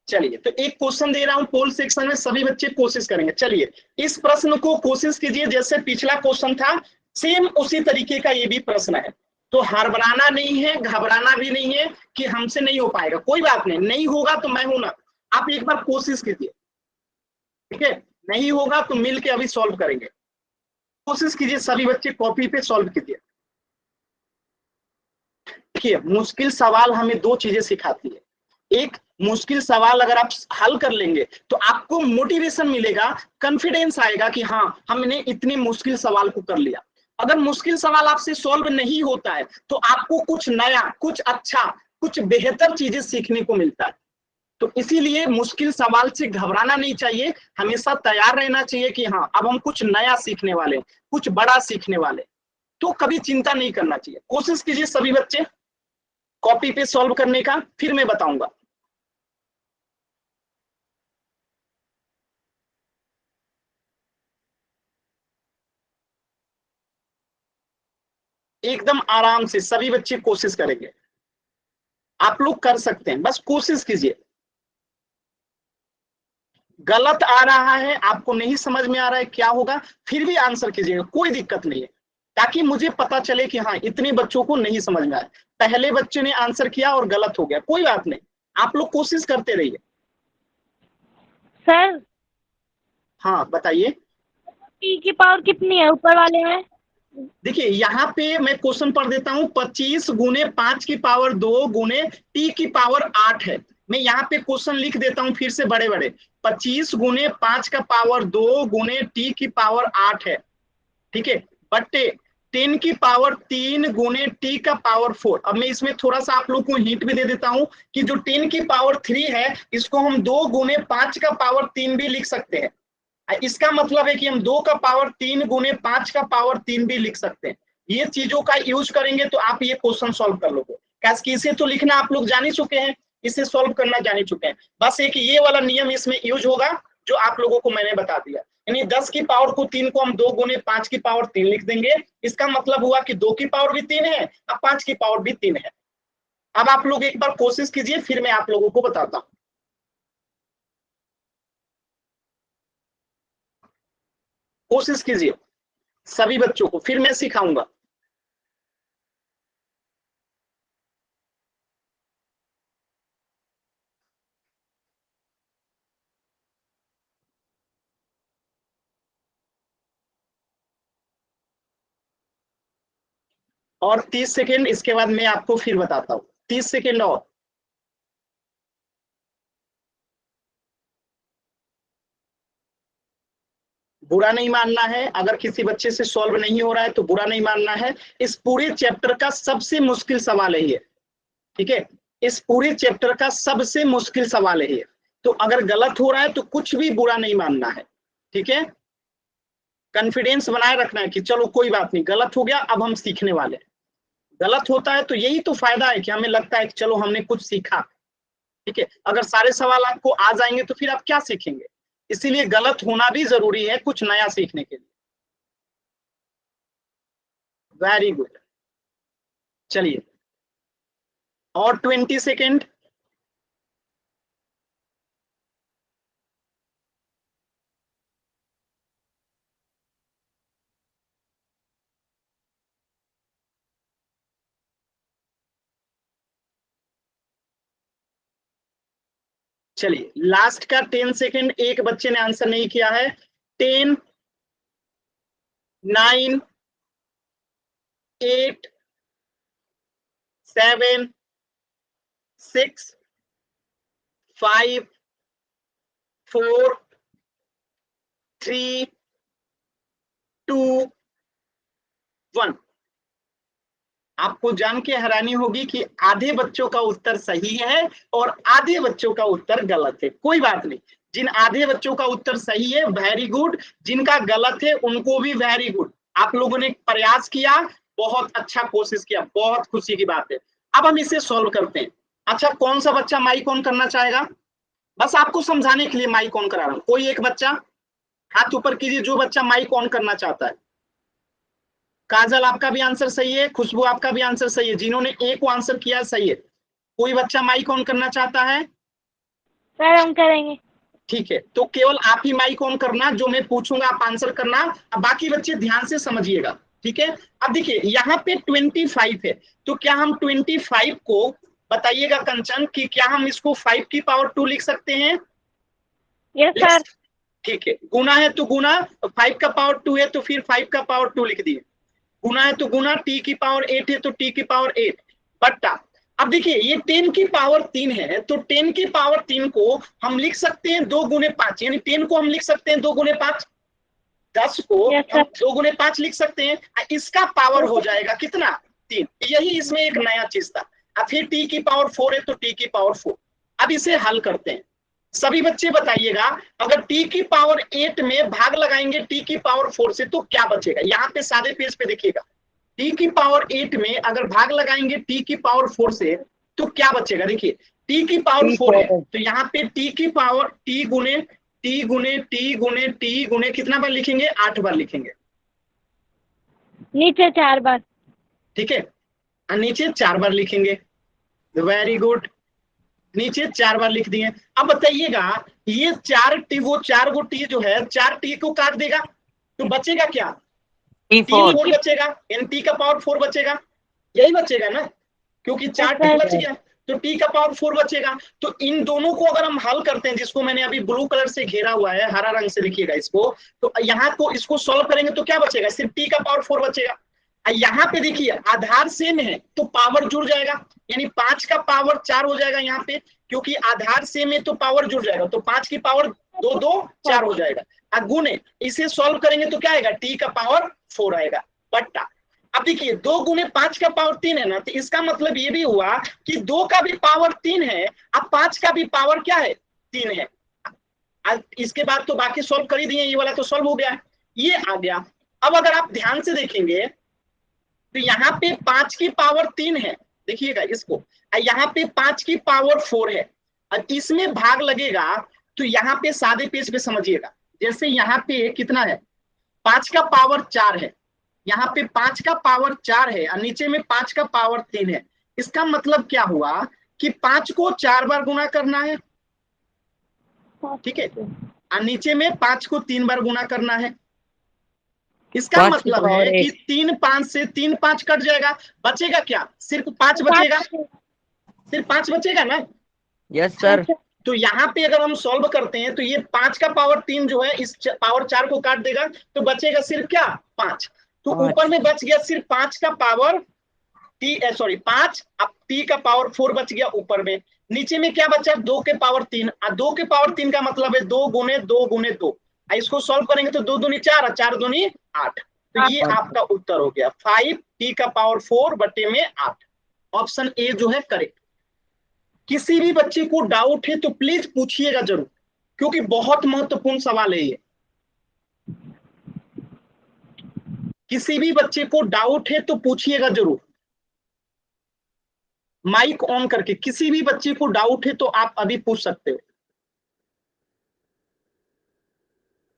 चलिए तो एक क्वेश्चन दे रहा हूं पोल सेक्शन में, सभी बच्चे कोशिश करेंगे। चलिए इस प्रश्न को कोशिश कीजिए, जैसे पिछला क्वेश्चन था सेम उसी तरीके का ये भी प्रश्न है, तो हड़बड़ाना नहीं है, घबराना भी नहीं है कि हमसे नहीं हो पाएगा, कोई बात नहीं, नहीं होगा तो मैं हूं ना, आप एक बार कोशिश कीजिए, ठीक है? नहीं होगा तो मिल के अभी सॉल्व करेंगे। कोशिश कीजिए सभी बच्चे, कॉपी पे सॉल्व कीजिए। देखिए मुश्किल सवाल हमें 2 चीजें सिखाती है। एक, मुश्किल सवाल अगर आप हल कर लेंगे तो आपको मोटिवेशन मिलेगा, कॉन्फिडेंस आएगा कि हाँ हमने इतने मुश्किल सवाल को कर लिया। अगर मुश्किल सवाल आपसे सॉल्व नहीं होता है तो आपको कुछ नया, कुछ अच्छा, कुछ बेहतर चीजें सीखने को मिलता है। तो इसीलिए मुश्किल सवाल से घबराना नहीं चाहिए, हमेशा तैयार रहना चाहिए कि हाँ अब हम कुछ नया सीखने वाले, कुछ बड़ा सीखने वाले, तो कभी चिंता नहीं करना चाहिए। कोशिश कीजिए सभी बच्चे कॉपी पे सॉल्व करने का, फिर मैं बताऊंगा। एकदम आराम से सभी बच्चे कोशिश करेंगे, आप लोग कर सकते हैं, बस कोशिश कीजिए। गलत आ रहा है, आपको नहीं समझ में आ रहा है क्या होगा, फिर भी आंसर कीजिएगा, कोई दिक्कत नहीं है, ताकि मुझे पता चले कि हाँ इतने बच्चों को नहीं समझ में आया। पहले बच्चे ने आंसर किया और गलत हो गया, कोई बात नहीं, आप लोग कोशिश करते रहिए। सर हाँ बताइए। टी की पावर कितनी है ऊपर वाले में? देखिए यहाँ पे मैं क्वेश्चन पढ़ देता हूँ, 25 गुने 5 की पावर 2 गुने टी की पावर 8 है। मैं यहाँ पे क्वेश्चन लिख देता हूँ फिर से बड़े बड़े, 25 गुने 5 का पावर 2 गुने टी की पावर 8 है, ठीक है, बट्टे 10 की पावर 3 गुने टी का पावर 4। अब मैं इसमें थोड़ा सा आप लोग को हिंट भी दे देता हूँ कि जो 10 की पावर 3 है इसको हम 2 गुने 5 का पावर 3 भी लिख सकते हैं। इसका मतलब है कि हम 2 का पावर 3 गुने 5 का पावर 3 भी लिख सकते हैं। ये चीजों का यूज करेंगे तो आप ये क्वेश्चन सॉल्व कर लोगे, कैसे इसे तो लिखना आप लोग जान ही चुके हैं, इसे सॉल्व करना जान ही चुके हैं, बस एक ये वाला नियम इसमें यूज होगा जो आप लोगों को मैंने बता दिया। यानी 10 की पावर को 3 को हम 2 गुने 5 की पावर 3 लिख देंगे, इसका मतलब हुआ कि 2 की पावर भी 3 है और 5 की पावर भी 3 है। अब आप लोग एक बार कोशिश कीजिए, फिर मैं आप लोगों को बताता हूं। कोशिश कीजिए सभी बच्चों को, फिर मैं सिखाऊंगा। और 30 सेकेंड, इसके बाद मैं आपको फिर बताता हूं, 30 सेकेंड और। बुरा नहीं मानना है, अगर किसी बच्चे से सॉल्व नहीं हो रहा है तो बुरा नहीं मानना है। इस पूरे चैप्टर का सबसे मुश्किल सवाल है ये, ठीक है, इस पूरे चैप्टर का सबसे मुश्किल सवाल है ये, तो अगर गलत हो रहा है तो कुछ भी बुरा नहीं मानना है, ठीक है, कॉन्फिडेंस बनाए रखना है कि चलो कोई बात नहीं, गलत हो गया अब हम सीखने वाले। गलत होता है तो यही तो फायदा है कि हमें लगता है कि चलो हमने कुछ सीखा, ठीक है, अगर सारे सवाल आपको आ जाएंगे तो फिर आप क्या सीखेंगे, इसीलिए गलत होना भी जरूरी है कुछ नया सीखने के लिए। वेरी गुड, चलिए और 20 सेकेंड। चलिए लास्ट का 10 सेकेंड, एक बच्चे ने आंसर नहीं किया है। 10, 9, 8, 7, 6, 5, 4, 3, 2, 1। आपको जान के हैरानी होगी कि आधे बच्चों का उत्तर सही है और आधे बच्चों का उत्तर गलत है। कोई बात नहीं, जिन आधे बच्चों का उत्तर सही है वेरी गुड, जिनका गलत है उनको भी वेरी गुड, आप लोगों ने प्रयास किया, बहुत अच्छा कोशिश किया, बहुत खुशी की बात है। अब हम इसे सॉल्व करते हैं। अच्छा कौन सा बच्चा माइक ऑन करना चाहेगा, बस आपको समझाने के लिए माइक ऑन करा रहा हूं, कोई एक बच्चा हाथ ऊपर कीजिए जो बच्चा माइक ऑन करना चाहता है। काजल आपका भी आंसर सही है, खुशबू आपका भी आंसर सही है, जिन्होंने एक को आंसर किया सही है। कोई बच्चा माइक ऑन करना चाहता है? सर हम करेंगे। ठीक है, तो केवल आप ही माइक ऑन करना, जो मैं पूछूंगा आप आंसर करना, अब बाकी बच्चे ध्यान से समझिएगा, ठीक है। अब देखिए यहाँ पे 25 है, तो क्या हम 25 को बताइएगा कंचन कि क्या हम इसको 5 की पावर 2 लिख सकते हैं? Yes sir. ठीक है, गुना है तो गुना, 5 का पावर 2 है तो फिर 5 का पावर 2 लिख दिए, गुना है तो गुना, टी की पावर 8 है तो टी की पावर 8 बट्टा। अब देखिए ये 10 की पावर 3 है, तो 10 की पावर 3 को हम लिख सकते हैं 2 गुने 5, यानी 10 को हम लिख सकते हैं 2 गुने 5, 10 को हम 2 गुने 5 लिख सकते हैं, इसका पावर हो जाएगा कितना? 3। यही इसमें एक नया चीज था। अब फिर टी की पावर 4 है तो टी की पावर 4, अब इसे हल करते हैं। सभी बच्चे बताइएगा, अगर टी की पावर 8 में भाग लगाएंगे टी की पावर 4 से तो क्या बचेगा। यहाँ पे सादे पेज पे देखिएगा, टी की पावर 8 में अगर भाग लगाएंगे टी की पावर 4 से तो क्या बचेगा। देखिए टी की पावर 4 है तो यहाँ पे टी की पावर टी गुने टी गुने टी गुने टी गुने कितना बार लिखेंगे, 8 बार लिखेंगे, नीचे 4 बार। ठीक है, और नीचे 4 बार लिखेंगे। वेरी गुड, नीचे 4 बार लिख दिए। अब बताइएगा ये 4 टी, वो 4 गो टी जो है 4 टी को काट देगा तो बचेगा क्या, टी 4 बचेगा, यानी टी का पावर 4 बचेगा, यही बचेगा ना, क्योंकि 4 टी बच गया तो टी का पावर 4 बचेगा। तो इन दोनों को अगर हम हल करते हैं, जिसको मैंने अभी ब्लू कलर से घेरा हुआ है, हरा रंग से लिखिएगा इसको, तो यहाँ को इसको सॉल्व करेंगे तो क्या बचेगा, सिर्फ टी का पावर 4 बचेगा। यहाँ पे देखिए आधार सेम है तो पावर जुड़ जाएगा, यानी 5 का पावर 4 हो जाएगा यहाँ पे, क्योंकि आधार सेम है तो पावर जुड़ जाएगा, तो 5 की पावर 2 2 4 हो जाएगा। गुणे इसे सॉल्व करेंगे तो क्या आएगा, टी का पावर 4 आएगा बट्टा। अब देखिए 2 गुने 5 का पावर 3 है ना, तो इसका मतलब ये भी हुआ कि 2 का भी पावर 3 है, अब 5 का भी पावर क्या है, 3 है। अब इसके बाद तो बाकी सॉल्व कर ही दिए, ये वाला तो सॉल्व हो गया, ये आ गया। अब अगर आप ध्यान से देखेंगे तो यहाँ पे 5 की पावर 3 है, देखिएगा इसको, यहाँ पे 5 की पावर 4 है, और इसमें भाग लगेगा तो यहाँ पे सादे पेज पे समझिएगा, जैसे यहाँ पे कितना है, 5 का पावर 4 है, यहाँ पे 5 का पावर 4 है और नीचे में 5 का पावर 3 है। इसका मतलब क्या हुआ कि 5 को 4 बार गुना करना है, ठीक है, और नीचे में 5 को 3 बार गुना करना है। इसका मतलब है कि 3 5 से 3 5 कट जाएगा, बचेगा क्या, सिर्फ 5 बचेगा, सिर्फ 5 बचेगा ना। Yes sir. तो यहाँ पे अगर हम सॉल्व करते हैं तो ये 5 का पावर 3 जो है इस पावर 4 को काट देगा तो बचेगा सिर्फ क्या, 5। तो ऊपर में बच गया सिर्फ 5 का पावर टी, सॉरी 5, अब टी का पावर 4 बच गया ऊपर में, नीचे में क्या बचा, 2 के पावर 3, 2 के पावर 3 का मतलब है 2 गुने 2 गुने 2, इसको सॉल्व करेंगे तो 2 दूनी 4 और 4 दूनी 8, तो ये आपका उत्तर हो गया 5 टी का पावर 4 बटे में 8। ऑप्शन ए जो है करेक्ट। किसी भी बच्चे को डाउट है तो प्लीज पूछिएगा जरूर, क्योंकि बहुत महत्वपूर्ण सवाल है ये। किसी भी बच्चे को डाउट है तो पूछिएगा जरूर, माइक ऑन करके, किसी भी बच्चे को डाउट है तो आप अभी पूछ सकते हो।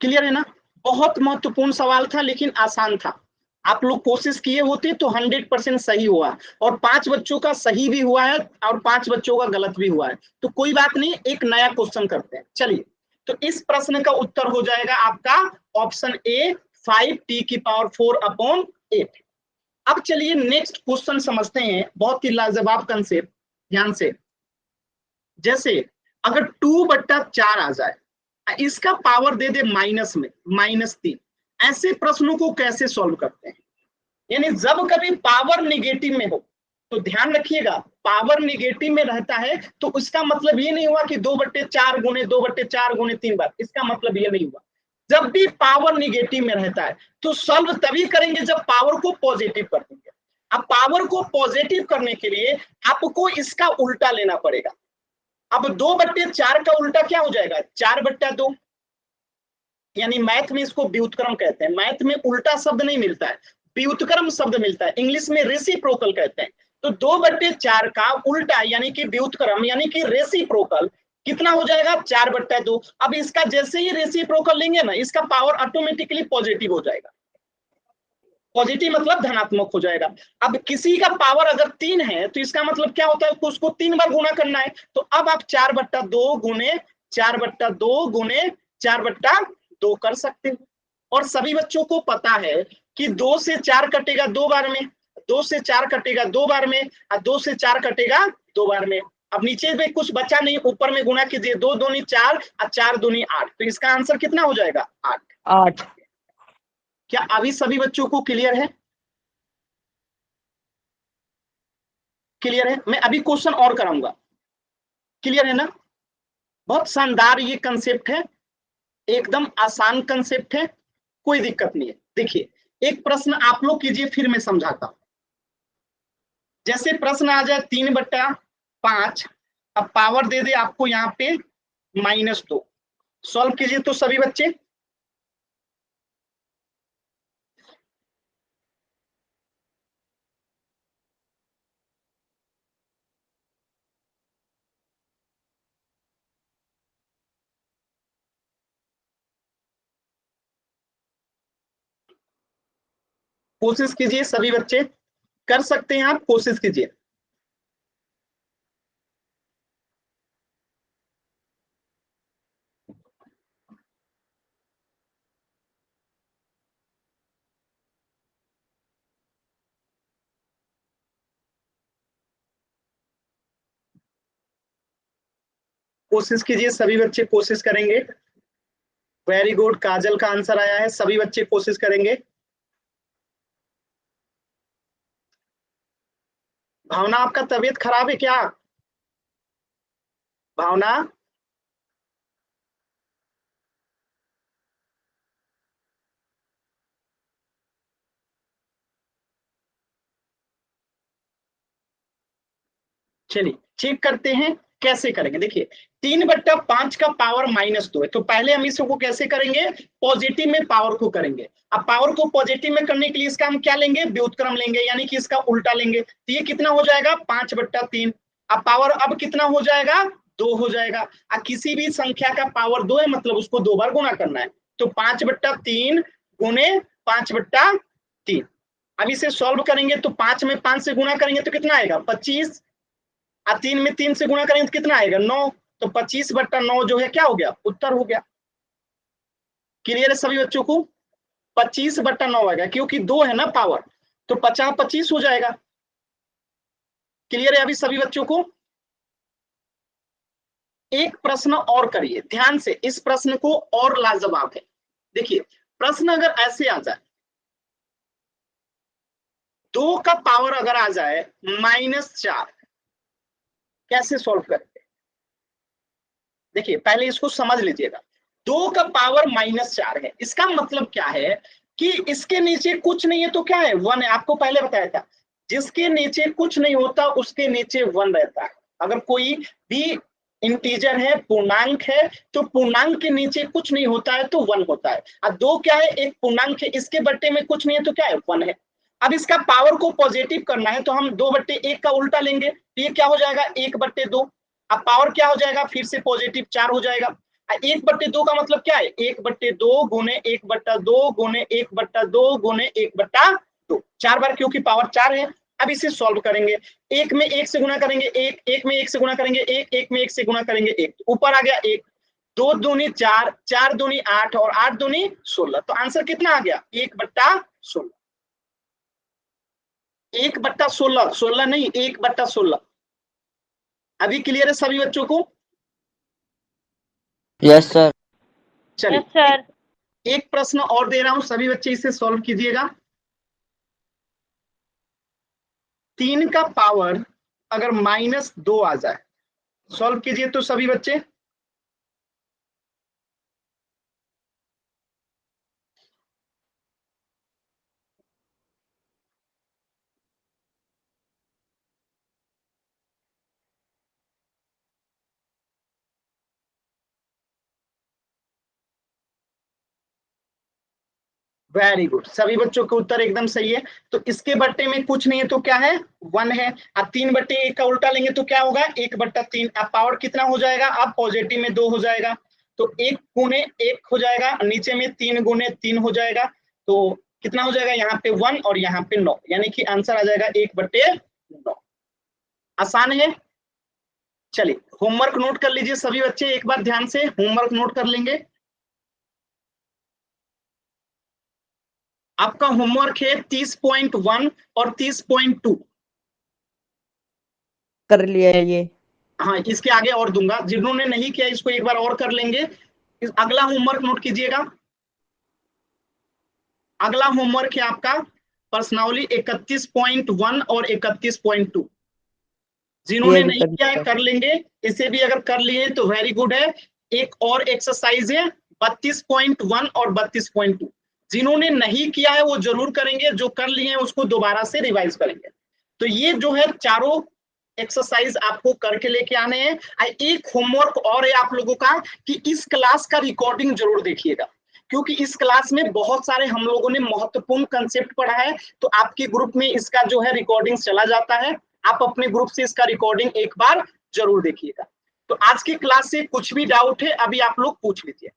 क्लियर है ना, बहुत महत्वपूर्ण सवाल था लेकिन आसान था, आप लोग कोशिश किए होते तो 100% सही हुआ, और 5 बच्चों का सही भी हुआ है और 5 बच्चों का गलत भी हुआ है, तो कोई बात नहीं, एक नया क्वेश्चन करते हैं। चलिए, तो इस प्रश्न का उत्तर हो जाएगा आपका ऑप्शन ए 5 टी की पावर 4 अपॉन 8। अब चलिए नेक्स्ट क्वेश्चन समझते हैं, बहुत ही लाजवाब कंसेप्ट, ध्यान से। जैसे अगर 2/4 आ जाए, इसका पावर दे दे माइनस में -3, ऐसे प्रश्नों को कैसे सॉल्व करते हैं। यानी जब कभी पावर निगेटिव में हो तो ध्यान रखिएगा, पावर निगेटिव में रहता है तो उसका मतलब ये नहीं हुआ कि 2/4 गुने 2/4 गुने 3 बार, इसका मतलब ये नहीं हुआ। जब भी पावर निगेटिव में रहता है तो सॉल्व तभी करेंगे जब पावर को पॉजिटिव कर देंगे। अब पावर को पॉजिटिव करने के लिए आपको इसका उल्टा लेना पड़ेगा। अब 2/4 का उल्टा क्या हो जाएगा, 4/2, यानी मैथ में इसको व्युत्क्रम कहते हैं। मैथ में उल्टा शब्द नहीं मिलता है, व्युत्क्रम शब्द मिलता है, इंग्लिश में रेसिप्रोकल कहते हैं। तो 2/4 का उल्टा यानी कि व्युत्क्रम यानी कि रेसिप्रोकल कितना हो जाएगा, 4/2। अब इसका जैसे ही रेसिप्रोकल लेंगे ना, इसका पावर ऑटोमेटिकली पॉजिटिव हो जाएगा, पॉजिटिव मतलब धनात्मक हो जाएगा। अब किसी का पावर अगर 3 है तो इसका मतलब क्या होता है, उसको 3 बार गुना करना है, तो अब आप 4/2 गुने 4/2 गुने 4/2 कर सकते हो। और सभी बच्चों को पता है कि 2 से 4 कटेगा 2 बार में, 2 से 4 कटेगा 2 बार में, और 2 से 4 कटेगा 2 बार में। अब नीचे में कुछ बचा नहीं, ऊपर में गुना कीजिए, 2 दूनी 4 और 4 दूनी 8, तो इसका आंसर कितना हो जाएगा, 8। क्या अभी सभी बच्चों को क्लियर है, क्लियर है। मैं अभी क्वेश्चन और कराऊंगा, क्लियर है ना। बहुत शानदार ये कंसेप्ट है, एकदम आसान कंसेप्ट है, कोई दिक्कत नहीं है। देखिए एक प्रश्न आप लोग कीजिए, फिर मैं समझाता हूं। जैसे प्रश्न आ जाए 3/5 अब पावर दे दे आपको यहाँ पे -2। सॉल्व कीजिए तो सभी बच्चे। कोशिश कीजिए सभी बच्चे, कर सकते हैं आप, कोशिश कीजिए। कोशिश कीजिए सभी बच्चे, कोशिश करेंगे। वेरी गुड, काजल का आंसर आया है, सभी बच्चे कोशिश करेंगे। भावना आपका तबीयत खराब है क्या? भावना, चलिए चेक करते हैं कैसे करेंगे। देखिए 3/5 का पावर -2 है, तो पहले हम इसको कैसे करेंगे, पॉजिटिव में पावर को करेंगे। अब पावर को पॉजिटिव में करने के लिए इसका हम क्या लेंगे, व्युत्क्रम लेंगे, यानी कि इसका उल्टा लेंगे। तो ये कितना हो जाएगा, 5/3। अब पावर अब कितना हो जाएगा, 2 हो जाएगा। अब किसी भी संख्या का पावर 2 है, मतलब उसको 2 बार गुना करना है। तो 5/3 गुने 5/3। अब इसे सॉल्व करेंगे तो 5 में 5 से गुना करेंगे तो कितना आएगा, 25। 3 में 3 से गुणा करेंगे तो कितना आएगा, 9। तो 25/9 जो है क्या हो गया, उत्तर हो गया। क्लियर है सभी बच्चों को? 25/9 आएगा, क्योंकि 2 है ना पावर, तो 50-25 हो जाएगा। क्लियर है अभी सभी बच्चों को? एक प्रश्न और करिए ध्यान से, इस प्रश्न को और लाजवाब है। देखिए प्रश्न अगर ऐसे आ जाए, 2 का पावर अगर आ जाए -4, कैसे सॉल्व करेंगे? देखिए पहले इसको समझ लीजिएगा। 2 का पावर -4 है, इसका मतलब क्या है कि इसके नीचे कुछ नहीं है तो क्या है, 1 है। आपको पहले बताया था, जिसके नीचे कुछ नहीं होता उसके नीचे 1 रहता है। अगर कोई भी इंटीजर है, पूर्णांक है, तो पूर्णांक के नीचे कुछ नहीं होता है तो 1 होता है। अब 2 क्या है, एक पूर्णांक है, इसके बट्टे में कुछ नहीं है तो क्या है, 1 है। अब इसका पावर को पॉजिटिव करना है तो हम 2/1 का उल्टा लेंगे, तो ये क्या हो जाएगा, 1/2। अब पावर क्या हो जाएगा, फिर से पॉजिटिव 4 हो जाएगा। 1/2 का मतलब क्या है, 1/2 गुने 1/2 गुने 1/2 गुने 1/2, 4 बार, क्योंकि पावर 4 है। अब इसे सॉल्व करेंगे, 1 में 1 से गुना करेंगे 1, 1 में 1 से गुना करेंगे 1, 1 में 1 से गुना करेंगे 1, ऊपर आ गया 1। 2 दूनी 4, 4 दूनी 8 और 8 दूनी 16। तो आंसर कितना आ गया, 1/16। 1/16, 16 नहीं, 1/16। अभी क्लियर है सभी बच्चों को? Yes sir. चलिए यस सर। एक प्रश्न और दे रहा हूं, सभी बच्चे इसे सॉल्व कीजिएगा। 3 का पावर अगर -2 आ जाए, सॉल्व कीजिए तो सभी बच्चे। वेरी गुड, सभी बच्चों का उत्तर एकदम सही है। तो इसके बट्टे में कुछ नहीं है तो क्या है, 1 है। अब 3/1 का उल्टा लेंगे तो क्या होगा, 1/3। अब पावर कितना हो जाएगा, अब पॉजिटिव में 2 हो जाएगा, तो 1 गुने 1 हो जाएगा, नीचे में 3 गुने 3 हो जाएगा। तो कितना हो जाएगा, यहाँ पे 1 और यहाँ पे 9, यानी कि आंसर आ जाएगा 1/9। आसान है। चलिए होमवर्क नोट कर लीजिए सभी बच्चे, एक बार ध्यान से होमवर्क नोट कर लेंगे। आपका होमवर्क है 30.1 और 30.2। कर लिया है ये। हाँ इसके आगे और दूंगा, जिन्होंने नहीं किया इसको एक बार और कर लेंगे। अगला होमवर्क नोट कीजिएगा। अगला होमवर्क है आपका पर्सनली 31.1 और 31.2। ये जिन्होंने भी नहीं कर किया है लिया। कर लेंगे, इसे भी अगर कर लिए तो वेरी गुड है। एक और एक्सरसाइज है 32.1 और 32.2। जिन्होंने नहीं किया है वो जरूर करेंगे, जो कर लिए हैं उसको दोबारा से रिवाइज करेंगे। तो ये जो है चारों एक्सरसाइज आपको करके लेके आने हैं। एक होमवर्क और है आप लोगों का कि इस क्लास का रिकॉर्डिंग जरूर देखिएगा, क्योंकि इस क्लास में बहुत सारे हम लोगों ने महत्वपूर्ण कंसेप्ट पढ़ा है। तो आपके ग्रुप में इसका जो है रिकॉर्डिंग चला जाता है, आप अपने ग्रुप से इसका रिकॉर्डिंग एक बार जरूर देखिएगा। तो आज की क्लास से कुछ भी डाउट है अभी आप लोग पूछ लीजिए।